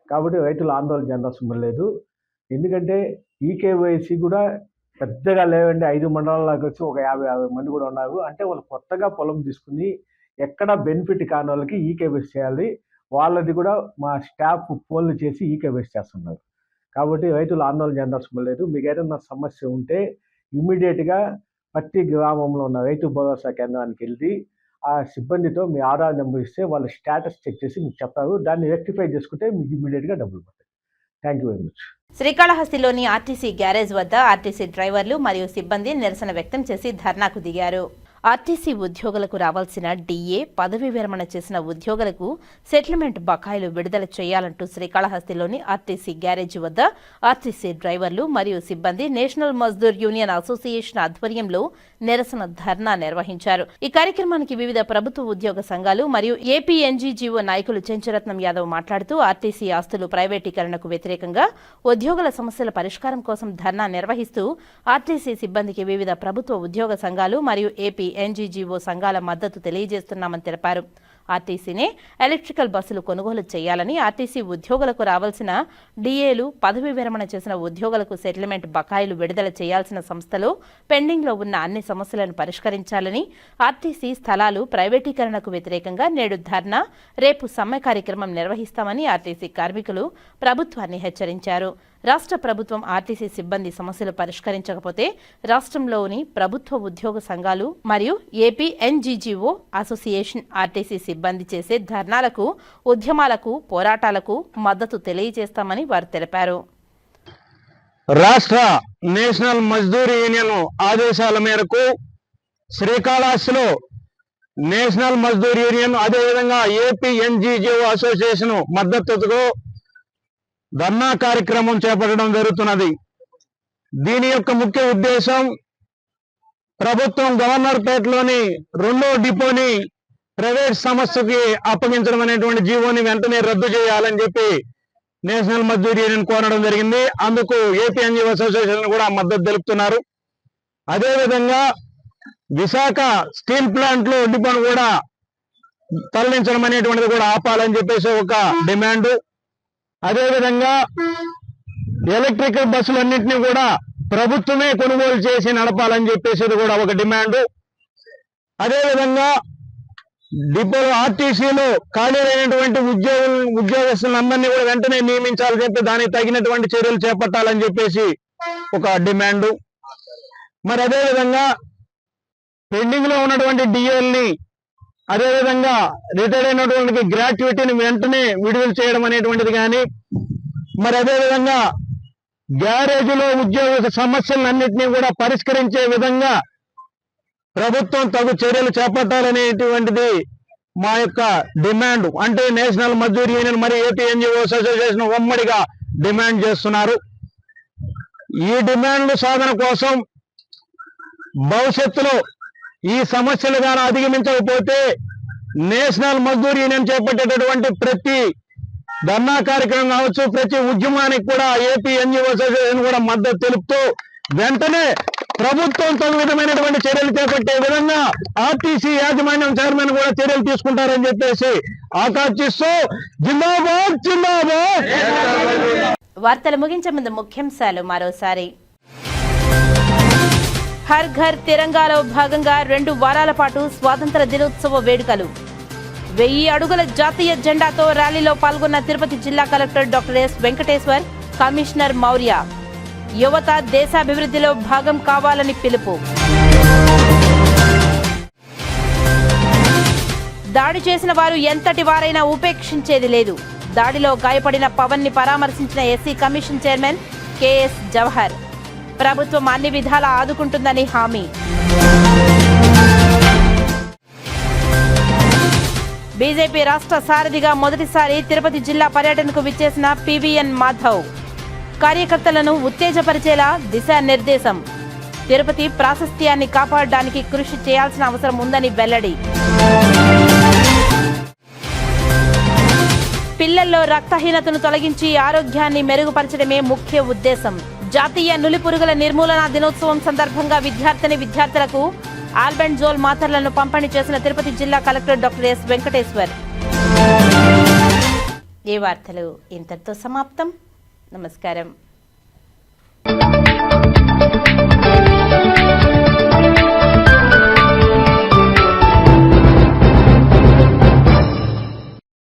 S18: కాబట్టి రైతులు ఆందోళన చెందాల్సిన లేదు. ఎందుకంటే ఈకేవైసీ కూడా పెద్దగా లేవండి. 5 మండలాలకు వచ్చి ఒక 50 మంది కూడా ఉన్నారు. అంటే వాళ్ళు కొత్తగా పొలం తీసుకుని ఎక్కడ బెనిఫిట్ కాని వాళ్ళకి ఈకేవైసీ చేయాలి. వాళ్ళది కూడా మా స్టాఫ్ ఫోన్లు చేసి ఈకేవైసీ చేస్తున్నారు. కాబట్టి రైతులు ఆందోళన చెందాల్సిన లేదు. మీకు ఏదైనా సమస్య ఉంటే ఇమ్మీడియట్గా ప్రతి గ్రామంలో ఉన్న రైతు భరోసా కేంద్రానికి వెళ్ళి ఆ సిబ్బందితో మీ ఆధార్ నెంబర్ ఇస్తే వాళ్ళ స్టేటస్ చెక్ చేసి మీకు చెప్తారు. దాన్ని రెక్టిఫై చేసుకుంటే మీకు ఇమ్మీడియట్గా డబ్బులు పడతాయి. Thank you very much.
S1: శ్రీకాళహస్తిలోని ఆర్టీసీ గ్యారేజ్ వద్ద ఆర్టీసీ డ్రైవర్లు మరియు సిబ్బంది నిరసన వ్యక్తం చేసి ధర్నాకు దిగారు. ఆర్టీసీ ఉద్యోగులకు రావాల్సిన డీఏ, పదవీ విరమణ చేసిన ఉద్యోగులకు సెటిల్మెంట్ బకాయిలు విడుదల చేయాలంటూ శ్రీకాళహస్తిలోని ఆర్టీసీ గ్యారేజ్ వద్ద ఆర్టీసీ డ్రైవర్లు మరియు సిబ్బంది నేషనల్ మజ్దూర్ యూనియన్ అసోసియేషన్ ఆధ్వర్యంలో నిరసన ధర్నా నిర్వహించారు. ఈ కార్యక్రమానికి వివిధ ప్రభుత్వ ఉద్యోగ సంఘాలు మరియు ఏపీ ఎన్జీజీఓ నాయకులు చెంచురత్నం యాదవ్ మాట్లాడుతూ ఆర్టీసీ ఆస్తులు ప్రైవేటీకరణకు వ్యతిరేకంగా ఉద్యోగుల సమస్యల పరిష్కారం కోసం ధర్నా నిర్వహిస్తూ ఆర్టీసీ సిబ్బందికి వివిధ ప్రభుత్వ ఉద్యోగ సంఘాలు మరియు ఏపీ ఎన్జీజీఓ సంఘాల మద్దతు తెలియజేస్తున్నామని తెలిపారు. ఆర్టీసీనే ఎలక్ట్రికల్ బస్సులు కొనుగోలు చేయాలని, ఆర్టీసీ ఉద్యోగులకు రావాల్సిన డీఏలు, పదవీ విరమణ చేసిన ఉద్యోగులకు సెటిల్మెంట్ బకాయిలు విడుదల చేయాల్సిన సంస్థలో పెండింగ్లో ఉన్న అన్ని సమస్యలను పరిష్కరించాలని, ఆర్టీసీ స్థలాలు ప్రైవేటీకరణకు వ్యతిరేకంగా నేడు ధర్నా, రేపు సమ్మె కార్యక్రమం నిర్వహిస్తామని ఆర్టీసీ కార్మికులు ప్రభుత్వాన్ని హెచ్చరించారు. రాష్ట్ర ప్రభుత్వం ఆర్టీసీ సిబ్బంది సమస్యలు పరిష్కరించకపోతే రాష్ట్రంలోని ప్రభుత్వ ఉద్యోగ సంఘాలు మరియు ఏపీ ఎన్జీజీఓ అసోసియేషన్ ఆర్టీసీ సిబ్బంది చేసే ధర్నాలకు, ఉద్యమాలకు, పోరాటాలకు మద్దతు తెలియజేస్తామని వారు తెలిపారు.
S19: రాష్ట్ర నేషనల్ మజ్దూర్ యూనియన్ ఆదేశాల మేరకు శ్రీకాళహస్తిలో నేషనల్ మజ్దూర్ యూనియన్, అదేవిధంగా ఏపీ ఎన్జీజీఓ అసోసియేషన్ మద్దతుతో ధర్నా కార్యక్రమం చేపట్టడం జరుగుతున్నది. దీని యొక్క ముఖ్య ఉద్దేశం ప్రభుత్వం గవర్నర్పేటలోని 2వ డిపోని ప్రైవేట్ సంస్థకి అప్పగించడం అనేటువంటి జీవోని వెంటనే రద్దు చేయాలని చెప్పి నేషనల్ మజ్దూర్ యూనియన్ కోరడం జరిగింది. అందుకు ఏపీ ఎన్జిఓ అసోసియేషన్ కూడా మద్దతు తెలుపుతున్నారు. అదేవిధంగా విశాఖ స్టీల్ ప్లాంట్ లో డిపోను కూడా తరలించడం అనేటువంటిది కూడా ఆపాలని చెప్పేసి ఒక డిమాండ్. అదేవిధంగా ఎలక్ట్రికల్ బస్సులన్నింటినీ కూడా ప్రభుత్వమే కొనుగోలు చేసి నడపాలని చెప్పేసి కూడా ఒక డిమాండ్. అదేవిధంగా డిపోలో ఆర్టీసీలో ఖాళీలైనటువంటి ఉద్యోగస్తులందరినీ కూడా వెంటనే నియమించాలని చెప్పి దానికి తగినటువంటి చర్యలు చేపట్టాలని చెప్పేసి ఒక డిమాండ్. మరి అదేవిధంగా పెండింగ్ లో ఉన్నటువంటి డిఎల్ని అదేవిధంగా రిటైర్డ్ అయినటువంటి గ్రాట్యుటీని వెంటనే విడుదల చేయడం అనేటువంటిది కానీ, మరి అదేవిధంగా గ్యారేజీలో ఉద్యోగ సమస్యలన్నింటినీ కూడా పరిష్కరించే విధంగా ప్రభుత్వం తగు చర్యలు చేపట్టాలనేటువంటిది మా యొక్క డిమాండ్. అంటే నేషనల్ మజ్దూర్ యూనియన్ మరియు ఏపీ ఎన్జిఓ అసోసియేషన్ ఉమ్మడిగా డిమాండ్ చేస్తున్నారు. ఈ డిమాండ్ల సాధన కోసం భవిష్యత్తులో ఈ సమస్యలు గాను అధిగమించకపోతే నేషనల్ మజ్దూర్ యూనియన్ చేపట్టేటటువంటి ప్రతి ధర్నా కార్యక్రమం కావచ్చు, ప్రతి ఉద్యమానికి కూడా ఏపీ ఎన్జిఓ అసోసియేషన్ కూడా మద్దతు తెలుపుతూ వెంటనే ప్రభుత్వం తగు విధమైనటువంటి చర్యలు చేపట్టే విధంగా ఆర్టీసీ యాజమాన్యం చైర్మన్ కూడా చర్యలు తీసుకుంటారని చెప్పేసి ఆకాంక్షిస్తూ జిందాబాద్ జిందాబాద్.
S1: వార్తలు ముగించే ముందు ముఖ్యాంశాలు మరోసారి. హర్ ఘర్ తిరంగాలో భాగంగా 2 వారాల పాటు స్వాతంత్ర దినోత్సవ వేడుకలు. 1000 అడుగుల జాతీయ జెండాతో ర్యాలీలో పాల్గొన్న తిరుపతి జిల్లా collector doctor yes Venkateshwar, commissioner Maurya. యువత దేశాభివృద్ధిలో భాగం కావాలని పిలుపు. దాడి చేసిన వారు ఎంతటి వారైనా ఉపేక్షించేది లేదు. దాడిలో గాయపడిన పవన్ ని పరామర్శించిన SC commission chairman KS Jawahar. ప్రభుత్వం అన్ని విధాలా ఆదుకుంటుందని హామీ. బీజేపీ రాష్ట్ర సారథిగా మొదటిసారి తిరుపతి జిల్లా పర్యటనకు విచ్చేసిన పివిఎన్ మాధవ్. కార్యకర్తలను ఉత్తేజపరిచేలా దిశానిర్దేశం. తిరుపతి ప్రాశస్త్యాన్ని కాపాడడానికి కృషి చేయాల్సిన అవసరం ఉందని వెల్లడి. పిల్లల్లో రక్తహీనతను తొలగించి ఆరోగ్యాన్ని మెరుగుపరచడమే ముఖ్య ఉద్దేశం. జాతీయ నులిపురుగుల నిర్మూలన దినోత్సవం సందర్భంగా విద్యార్థులకు ఆల్బెండ్జోల్ మాత్రలను పంపిణీ చేసిన తిరుపతి జిల్లా కలెక్టర్ డాక్టర్ ఎస్ వెంకటేశ్వర్. ఈ వార్తలు ఇంతటితో సమాప్తం. నమస్కారం.